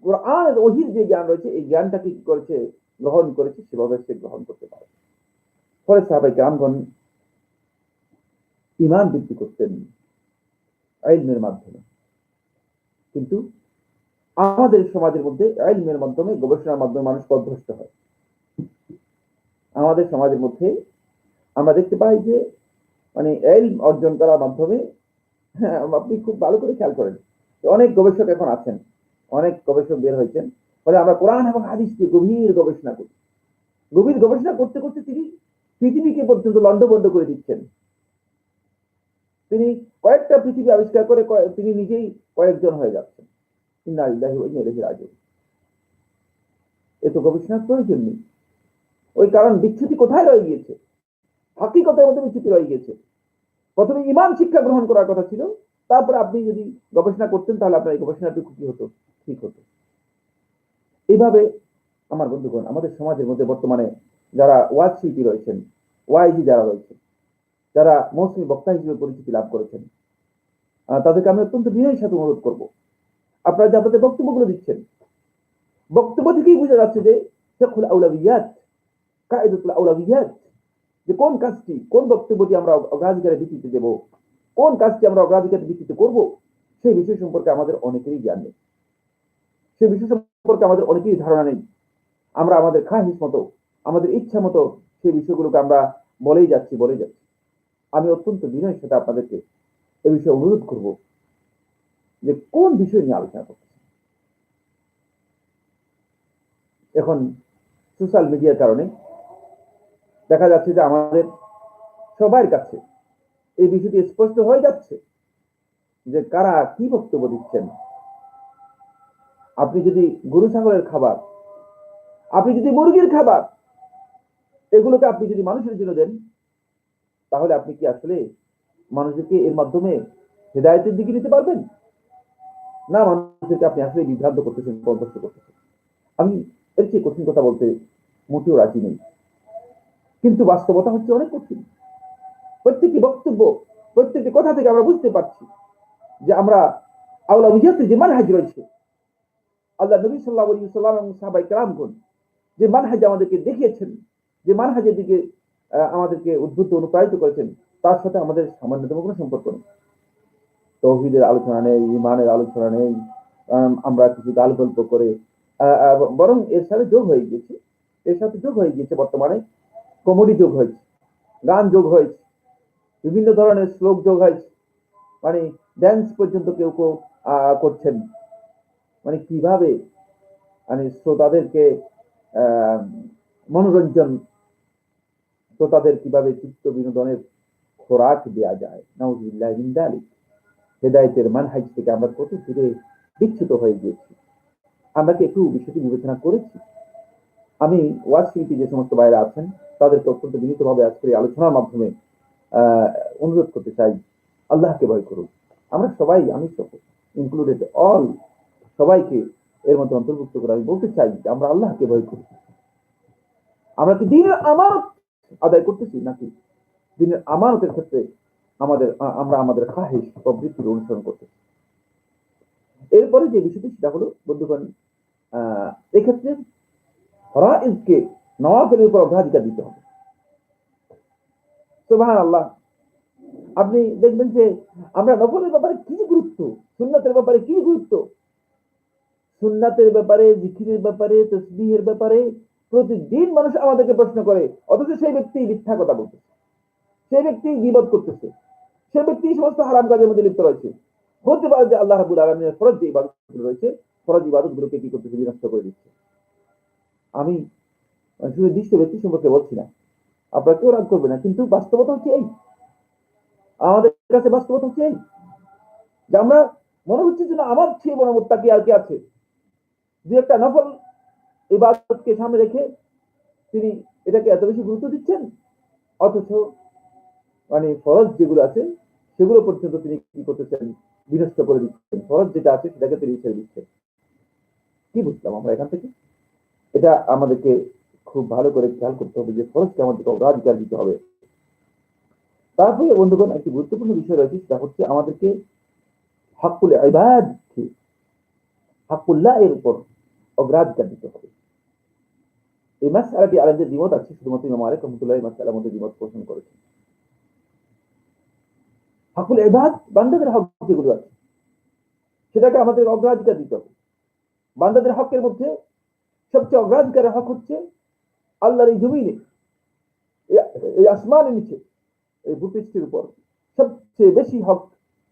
কোরআনের ওহীর যে জ্ঞান রয়েছে, এই জ্ঞানটাকে কি করেছে, গ্রহণ করেছে, সেভাবে সে গ্রহণ করতে পারে। ফলে সাহাবায়ে কেরামগণ ঈমান বৃদ্ধি করতেন, ইলমের মাধ্যমে। কিন্তু আমাদের সমাজের মধ্যে ইলমের মাধ্যমে, গবেষণার মাধ্যমে মানুষ পথভ্রষ্ট হয়। আমাদের সমাজের মধ্যে আমরা দেখতে পাই যে মানে ইলম অর্জন করার মাধ্যমে, হ্যাঁ, আপনি খুব ভালো করে খেয়াল করেন, অনেক গবেষক এখন আছেন, অনেক গবেষক বের হয়েছেন, ফলে আমরা কোরআন এবং হাদিস নিয়ে গভীর গবেষণা করি। গভীর গবেষণা করতে করতে তিনি পৃথিবীকে পর্যন্ত লন্ডভন্ড করে দিচ্ছেন। তিনি কয়েকটা পৃথিবী আবিষ্কার করে তিনি নিজেই কয়েকজন হয়ে যাচ্ছেন। ইন্না লিল্লাহি ওয়া ইন্না ইলাইহি রাজিউন। এত গবেষণার প্রয়োজন নেই। ওই কারণ বিচ্যুতি কোথায় রয়ে গিয়েছে? হাকিকতের মধ্যে বিচ্যুতি রয়ে গিয়েছে। প্রথমে ইমান শিক্ষা গ্রহণ করার কথা ছিল, তারপরে আপনি যদি গবেষণা করতেন তাহলে আপনার এই গবেষণাটুকু কি হতো? ঠিক হতো। এইভাবে আমার বন্ধুগণ, আমাদের সমাজের মধ্যে বর্তমানে যারা ওয়াজ শিল্পী রয়েছেন, ওয়াইজি যারা রয়েছেন, যারা মৌসুমী বক্তা হিসেবে পরিচিতি লাভ করেছেন, তাদেরকে আমি অত্যন্ত বিনয়ের সাথে অনুরোধ করব, আপনারা যে আপনাদের বক্তব্যগুলো দিচ্ছেন, বক্তব্য থেকেই বোঝা যাচ্ছে যে ফিকহুল আউলাবিয়াত, কায়েদাতুল আউলাবিয়াত, যে কোন কাজটি, কোন বক্তব্যটি আমরা অগ্রাধিকারের ভিত্তিতে দেব, কোন কাজটি আমরা অগ্রাধিকারের ভিত্তিতে করব, সেই বিষয় সম্পর্কে আমাদের অনেকেরই জ্ঞান নেই। সেই বিষয় সম্পর্কে আমাদের অনেকেরই ধারণা নেই। আমরা আমাদের খাহিস মতো, আমাদের ইচ্ছা মতো সেই বিষয়গুলোকে আমরা বলেই যাচ্ছি। আমি অত্যন্ত বিনয়ের সাথে আপনাদেরকে এ বিষয়ে অনুরোধ করব যে কোন বিষয় নিয়ে আলোচনা করতে। এখন সোশ্যাল মিডিয়ার কারণে দেখা যাচ্ছে যে আমাদের সবার কাছে এই বিষয়টি স্পষ্ট হয়ে যাচ্ছে যে কারা কি বক্তব্য দিচ্ছেন। আপনি যদি গরু ছাগলের খাবার, আপনি যদি মুরগির খাবার, এগুলোকে আপনি যদি মানুষের জন্য দেন, তাহলে আপনি কি আসলে মানুষদেরকে এর মাধ্যমে হেদায়েতের দিকে নিতে পারবেন? না, মানুষদেরকে আপনি আসলে বিভ্রান্ত করতেছেন, পথভ্রষ্ট করতেছেন। আমি এর চেয়ে কঠিন কথা বলতে মোটেও রাজি নেই, কিন্তু বাস্তবতা হচ্ছে অনেক কঠিন। প্রত্যেকটি বক্তব্য, প্রত্যেকটি কথা থেকে আমরা বুঝতে পারছি যে আমরা আউলাউইয়াতের যে মানহাজ রয়েছে, আল্লাহ নবী সাল্লাল্লাহু আলাইহি ওয়াসাল্লাম এবং সাহাবায়ে কেরামগণ যে মানহাজ আমাদেরকে দেখিয়েছেন, যে মানহাজের দিকে আমাদেরকে উদ্বুদ্ধ অনুপ্রাণিত করেছেন, তার সাথে আমাদের সামান্যতম কোনো সম্পর্ক নেই। তৌহিদের আলোচনা নেই, ইমানের আলোচনা নেই, আমরা কিছু গাল গল্প করে, বরং এর সাথে যোগ হয়ে গিয়েছে, বর্তমানে কমেডি যোগ হয়েছে, গান যোগ হয়েছে, বিভিন্ন ধরনের শ্লোক যোগ হয়েছে, মানে ড্যান্স পর্যন্ত কেউ কেউ করছেন। মানে কিভাবে মানে শ্রোতাদেরকে মনোরঞ্জন, শ্রোতাদের কিভাবে চিত্ত বিনোদনের খোরাক দেওয়া যায়। নাউযুবিল্লাহি মিন যালিক। হেদায়েতের মানহাজ থেকে আমরা কত দূরে বিচ্যুত হয়ে গিয়েছি। আমরা কি একটু বিষয়টি বিবেচনা করেছি? আমি ওয়াজ শিল্পী যে সমস্ত বাইরে আছেন, তাদেরকে অত্যন্ত বিনীতভাবে আজকের এই আলোচনার মাধ্যমে অনুরোধ করতে চাই, আল্লাহকে ভয় করুন। আমরা সবাই, আমি ইনক্লুডেড অল, সবাইকে এর মধ্যে অন্তর্ভুক্ত করে আমি বলতে চাই যে আমরা আল্লাহকে ভয় করি। আমরা কি দিনের আমানত আদায় করতেছি, নাকি দিনের আমানতের ক্ষেত্রে আমরা আমাদের খাহিস প্রবৃত্তির অনুসরণ করতেছি? এরপরে যে বিষয়টি সেটা হলো বন্ধুগণ, এক্ষেত্রে ফরাইজকে নওয়াফিলের উপর অগ্রাধিকার দিতে হবে। সুবহানাল্লাহ। আপনি দেখবেন যে আমরা নফলের ব্যাপারে কি গুরুত্ব, সুন্নাতের ব্যাপারে কি গুরুত্ব, সুন্নাতের ব্যাপারে, জিকিরের ব্যাপারে, তাসবিহের ব্যাপারে প্রতিদিন মানুষ আমাদেরকে প্রশ্ন করে, অথচ সেই ব্যক্তি মিথ্যা কথা বলতেছে, সেই ব্যক্তি গীবত করতেছে, সেই ব্যক্তি সমস্ত হারাম কাজের মধ্যে লিপ্ত রয়েছে। হতে পারে যে আল্লাহ রাব্বুল আলামিনের ফরজ যে ইবাদতগুলো রয়েছে, ফরজ ইবাদতগুলোকে কি করতেছে? বিনষ্ট করে দিচ্ছে। আমি শুধু দৃশ্য ব্যক্তি সম্পর্কে বলছি না, আপনারা কেউ রাগ করবে না, কিন্তু বাস্তবতা হচ্ছে এই, আমাদের কাছে বাস্তবতা হচ্ছে এই যে আমরা মনে হচ্ছে যে না, আমার চেয়ে বড় মুত্তাকি আর কি আছে। যে একটা নফল ইবাদতকে সামনে রেখে তিনি এটাকে এত বেশি গুরুত্ব দিচ্ছেন, অথচ মানে ফরজ যেগুলো আছে সেগুলো পর্যন্ত তিনি কি করতেছেন? বিনষ্ট করে দিচ্ছেন। ফরজ যেটা আছে সেটাকে তিনি ছেড়ে দিচ্ছেন। কি বুঝলাম আমরা এখান থেকে? এটা আমাদেরকে খুব ভালো করে খেয়াল করতে হবে যে ফরজকে আমাদেরকে অগ্রাধিকার দিতে হবে। তারপরে বন্ধুগণ, একটি গুরুত্বপূর্ণ বিষয় রয়েছে, সেটা হচ্ছে আমাদেরকে হাক্কুল ইবাদ, হাক্কুল্লাহ এর উপর অগ্রাধিকার দিতে হবে। এই মাসআলাটি আলেমদের দ্বিমত আছে, শুধুমাত্র ইমাম মালিক রাহমাতুল্লাহি এই মাসআলার মধ্যে দ্বিমত পোষণ করেছেন। হকুল ইবাদ, বান্দাদের হক যেগুলো আছে সেটাকে আমাদের অগ্রাধিকার দিতে হবে। বান্দাদের হকের মধ্যে সবচেয়ে অগ্রাধিকারের হক হচ্ছে আল্লাহর এই জমিনে, এই আসমানের নিচে, এই ভূপৃষ্ঠের উপর সবচেয়ে বেশি হক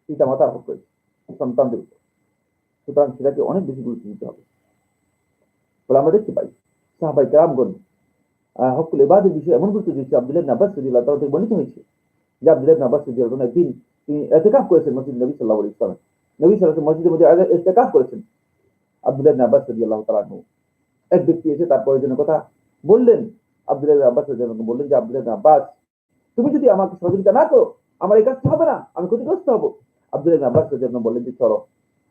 পিতা মাতার হক রয়েছে সন্তানদের উপর। সুতরাং সেটাকে অনেক বেশি গুরুত্ব দিতে হবে। বলে আমরা দেখতে পাই সাহাবায়ে কেরামগণ হকুল ইবাদের বিষয়ে এমন গুরুত্ব দিয়েছে। আব্দুল্লাহ ইবনে আব্বাস রাদিয়াল্লাহু তাআলা থেকে বর্ণিত হয়েছে যে আব্দুল্লাহ ইবনে আব্বাস রাদিয়াল্লাহু তাআলা একদিন তিনি ইতিকাফ করেছেন মসজিদ নবী সাল্লাল্লাহু আলাইহি ওয়াসাল্লাম। নবী সাল্লাল্লাহু আলাইহি ওয়াসাল্লাম মসজিদের মধ্যে ইতিকাফ করেছেন। আব্দুল্লাহ ইবনে আব্বাস রাদিয়াল্লাহু তাআলা এক ব্যক্তি এসে তার প্রয়োজনের কথা বললেন। আব্দুল্লাহ ইবনে আব্বাস রাদিয়াল্লাহু তাআলা বললেন যে আব্দুল্লাহ ইবনে আব্বাস, তুমি যদি আমাকে সহযোগিতা না করো আমার এই কাজটা হবে না, আমি ক্ষতিগ্রস্ত হবো। আব্দুল্লাহ ইবনে আব্বাস রাদিয়াল্লাহু তাআলা বললেন যে চলো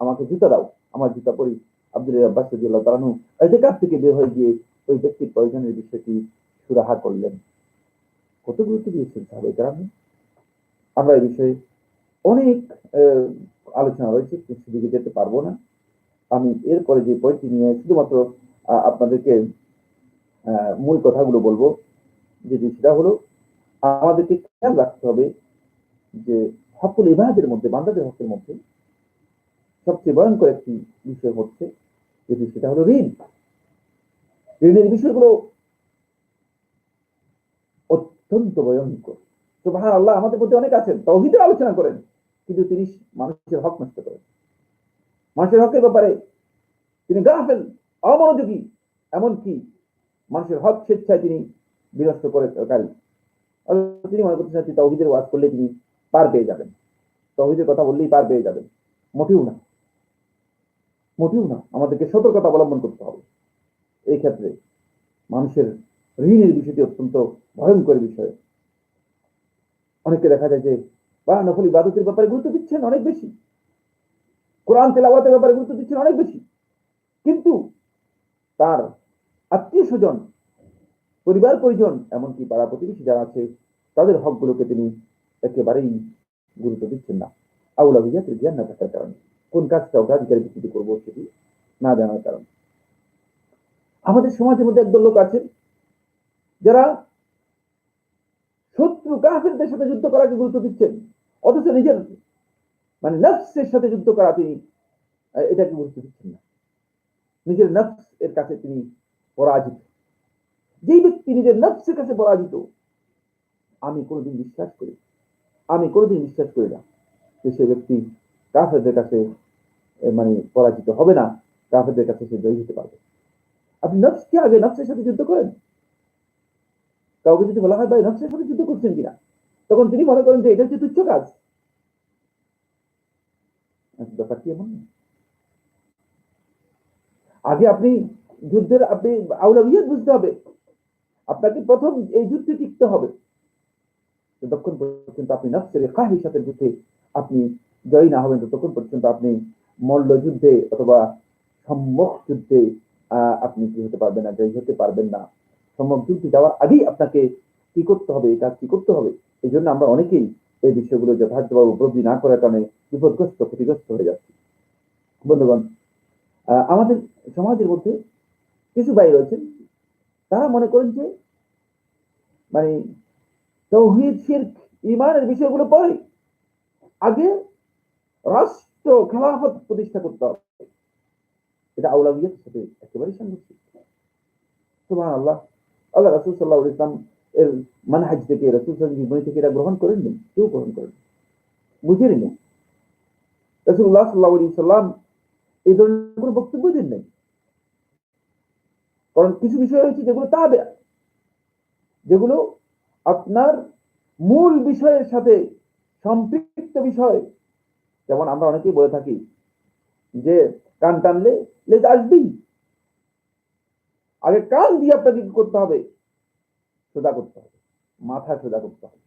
আমাকে জুতা দাও, আমার জুতা পরি। আব্দুল্লাহ ইবনে আব্বাস রাদিয়াল্লাহু তাআলা ইতিকাফ থেকে বের হয়ে গিয়ে ওই ব্যক্তির প্রয়োজনের বিষয়টি সুরাহা করলেন। কত গুরুত্ব দিয়েছেন সাহাবায়ে কেরাম। আমরা এই বিষয়ে অনেক আলোচনা রয়েছে, সেদিকে যেতে পারবো না। আমি এরপরে যে পয়েন্টটি নিয়ে শুধুমাত্র আপনাদেরকে মূল কথাগুলো বলবো, যে সেটা হলো আমাদেরকে খেয়াল রাখতে হবে যে হকুল ইবাদের মধ্যে, বান্দাদের হকের মধ্যে সবচেয়ে ভয়ঙ্কর একটি বিষয় হচ্ছে যেটি, সেটা হলো ঋণ। ঋণের বিষয়গুলো অত্যন্ত ভয়ঙ্কর। সুবহানাল্লাহ, আমাদের মধ্যে অনেক আছেন তাওহীদের আলোচনা করেন, কিন্তু তিনি মানুষের হক নষ্ট করেন। মানুষের হকের ব্যাপারে তিনি গাফেল, অমনোযোগী, এমনকি মানুষের হক স্বেচ্ছায় তিনি বিনষ্ট করে কারি। তিনি মনে করতেছেন যে তাওহীদের ওয়াজ করলে তিনি পার পেয়ে যাবেন, তাওহীদের কথা বললেই পার পেয়ে যাবেন। মোটেও না, মোটেও না। আমাদেরকে সতর্কতা অবলম্বন করতে হবে এই ক্ষেত্রে। মানুষের ঋণের বিষয়টি অত্যন্ত ভয়ঙ্কর বিষয়। অনেকে দেখা যায় যে নফল ইবাদতের ব্যাপারে গুরুত্ব দিচ্ছেন অনেক বেশি, কোরআন তেলাওয়াতের ব্যাপারে গুরুত্ব দিচ্ছেন অনেক বেশি, কিন্তু তার আত্মীয় স্বজন, পরিবার পরিজন, এমনকি পাড়া প্রতিবেশী যারা আছে তাদের হকগুলোকে তিনি একেবারেই গুরুত্ব দিচ্ছেন না। আউলাবিয়াতের জ্ঞান না থাকার কারণে, কোন কাজটা অগ্রাধিকারের ভিত্তিতে করবো সেটি না জানার কারণে। আমাদের সমাজের মধ্যে একদল লোক আছে যারা শত্রু কাফেরদের সাথে যুদ্ধ করাকে গুরুত্ব দিচ্ছেন, অথচ নিজের নফসের সাথে যুদ্ধ করা তিনি এটাকে গুরুত্ব দিচ্ছেন না। নিজের নফস এর কাছে তিনি পরাজিত। যেই ব্যক্তি নিজের নফসের কাছে পরাজিত, আমি কোনোদিন বিশ্বাস করি না যে সে ব্যক্তি কাফেরদের কাছে পরাজিত হবে না, কাফেরদের কাছে সে জয়ী হতে পারবে। আপনি নফসকে আগে নফসের সাথে যুদ্ধ করেন। কাউকে যদি বলা হয় ভাই নফসের সাথে যুদ্ধ করছেন কিনা, তখন তিনি মনে করেন যে এটা হচ্ছে তুচ্ছ কাজ। ব্যাপারটি এমন না। আগে আপনি যুদ্ধের আউলাবিয়াত বুঝতে হবে। আপনাকে প্রথম এই যুদ্ধে টিকতে হবে। যতক্ষণ পর্যন্ত আপনি নফসের কাহির সাথে যুদ্ধে আপনি জয়ী না হবেন, ততক্ষণ পর্যন্ত আপনি মল্ল যুদ্ধে অথবা সম্মুখ যুদ্ধে আপনি কি হতে পারবেন না, জয়ী হতে পারবেন না। সম্মুখ যুদ্ধে যাওয়ার আগেই আপনাকে কি করতে হবে, এই কাজ কি করতে হবে। এই জন্য আমরা অনেকেই এই বিষয়গুলো যথার্থভাবে উপলব্ধি না করার কারণে বিপদগ্রস্ত, ক্ষতিগ্রস্ত হয়ে যাচ্ছি। বন্ধুগণ, আমাদের সমাজের মধ্যে কিছু ভাই রয়েছেন, তারা মনে করেন যে তাওহীদ, শিরক, ঈমানের বিষয়গুলো পরে, আগে রাষ্ট্র খেলাফত প্রতিষ্ঠা করতে হবে। এটা আউলাবিয়াতের সাথে একেবারে সাংঘর্ষিক। সুবহানাল্লাহ, আল্লাহ রাসূল সাল্লাল্লাহু আলাইহি ওয়াসাল্লাম এর মানহাজ থেকে, রাসূল সাল্লাল্লাহু আলাইহি ওয়াসাল্লাম থেকে এটা গ্রহণ করেননি, কেউ গ্রহণ করেন, বুঝেননি। রাসূলুল্লাহ সাল্লাল্লাহু আলাইহি ওয়াসাল্লাম এই ধরনের কোনো বক্তব্য দেন নাই। কারণ কিছু বিষয় রয়েছে যেগুলো তাবে, যেগুলো আপনার মূল বিষয়ের সাথে সম্পৃক্ত বিষয়। যেমন আমরা অনেকেই বলে থাকি যে কান টানলে লেজ আসবেই। আগে কান দিয়ে আপনাকে কি করতে হবে, সোজা করতে হবে, মাথা সোজা করতে হবে।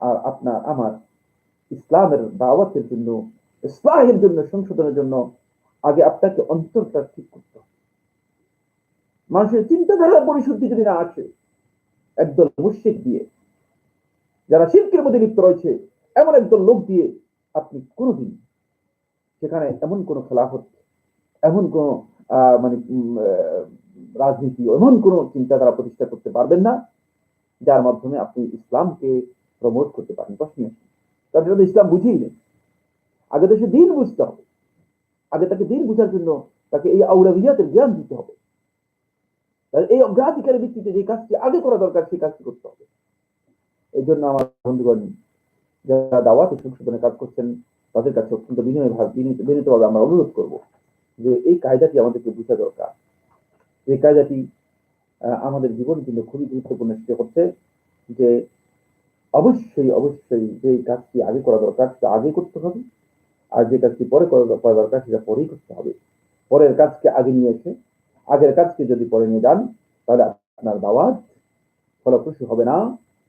আর আপনার আমার ইসলামের দাওয়াতের জন্য, ইসলাহের জন্য, সংশোধনের জন্য আগে আপনাকে অন্তরটা ঠিক করতে হবে। মানুষের চিন্তাধারা পরিশুদ্ধি যদি না আসে, একদল মুশরিক দিয়ে, যারা শিরকের মধ্যে লিপ্ত রয়েছে, এমন একদল লোক দিয়ে আপনি কোনোদিন সেখানে এমন কোন খেলাফত, এমন কোন রাজনীতি, এমন কোন চিন্তাধারা প্রতিষ্ঠা করতে পারবেন না যার মাধ্যমে আপনি ইসলামকে প্রমোট করতে পারেন। প্রশ্ন কারণ এটা তো ইসলাম বুঝেই নেই। আগে তো সে দিন বুঝতে হবে, আগে তাকে দিন বুঝার জন্য তাকে এই আউলাভিয়াতের জ্ঞান দিতে হবে। এই অগ্রাধিকারের ভিত্তিতে যে কাজটি আগে করা দরকার সেই কাজটি করতে হবে। এই জন্য আমার বন্ধুগণ যারা দাওয়াত সংশোধনে কাজ করছেন তাদের কাছে অত্যন্ত বিনীতভাবে আমরা অনুরোধ করব যে এই কায়দাটি আমাদেরকে বোঝা দরকার। এই কায়দাটি আমাদের জীবন কিন্তু খুবই গুরুত্বপূর্ণ। সেটা হচ্ছে যে অবশ্যই অবশ্যই যে কাজটি আগে করা দরকার সেটা আগে করতে হবে, আর যে কাজটি পরে করা দরকার সেটা পরেই করতে হবে। পরের কাজকে আগে নিয়ে এসে আগের কাজকে যদি পরে নিয়ে যান তাহলে আপনার দাওয়াত ফলপ্রসূ হবে না।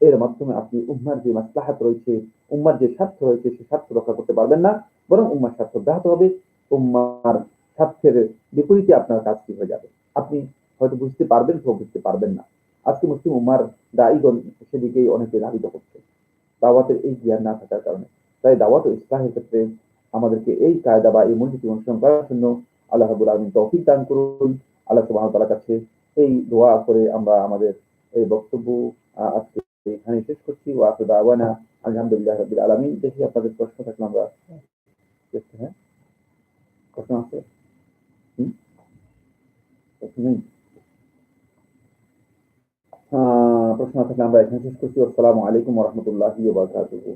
এর মাধ্যমে আপনি উম্মার যে মাসলাহাত রয়েছে, উম্মার যে স্বার্থ রয়েছে সে স্বার্থ রক্ষা করতে পারবেন না, বরং উম্মার স্বার্থ ব্যাহত হবে। উম্মার স্বার্থের বিপরীতে আপনার কাজটি হয়ে যাবে। আপনি হয়তো বুঝতে পারবেন কেউ বুঝতে পারবেন না। আজকে মুসলিম উম্মার দায়ীগণ সেদিকেই অনেকে ধাবিত করছে দাওয়াতের এই জ্ঞান না থাকার কারণে। তাই দাওয়াত ও ইসলাহের ক্ষেত্রে আমাদেরকে এই কায়দা বা এই মূলনীতি অনুসরণ করার জন্য আল্লাহ রাব্বুল আলামিন তৌফিক দান করুন। আল্লাহ সুবহানাহু ওয়া তাআলার কাছে এই দোয়া করে আমরা আমাদের এই বক্তব্য আজকে এখানে শেষ করছি। ওয়া আখিরু দাওয়ানা আলহামদুলিল্লাহি রাব্বিল আলামিন। দেখি আপনাদের প্রশ্ন থাকলে আমরা হ্যাঁ, প্রশ্ন আছে? প্রশ্ন নেই? প্রশ্ন থাকলে আমরা এখানে শেষ করছি। আসসালামু আলাইকুম ওয়া রাহমাতুল্লাহি ওয়া বারাকাতুহু।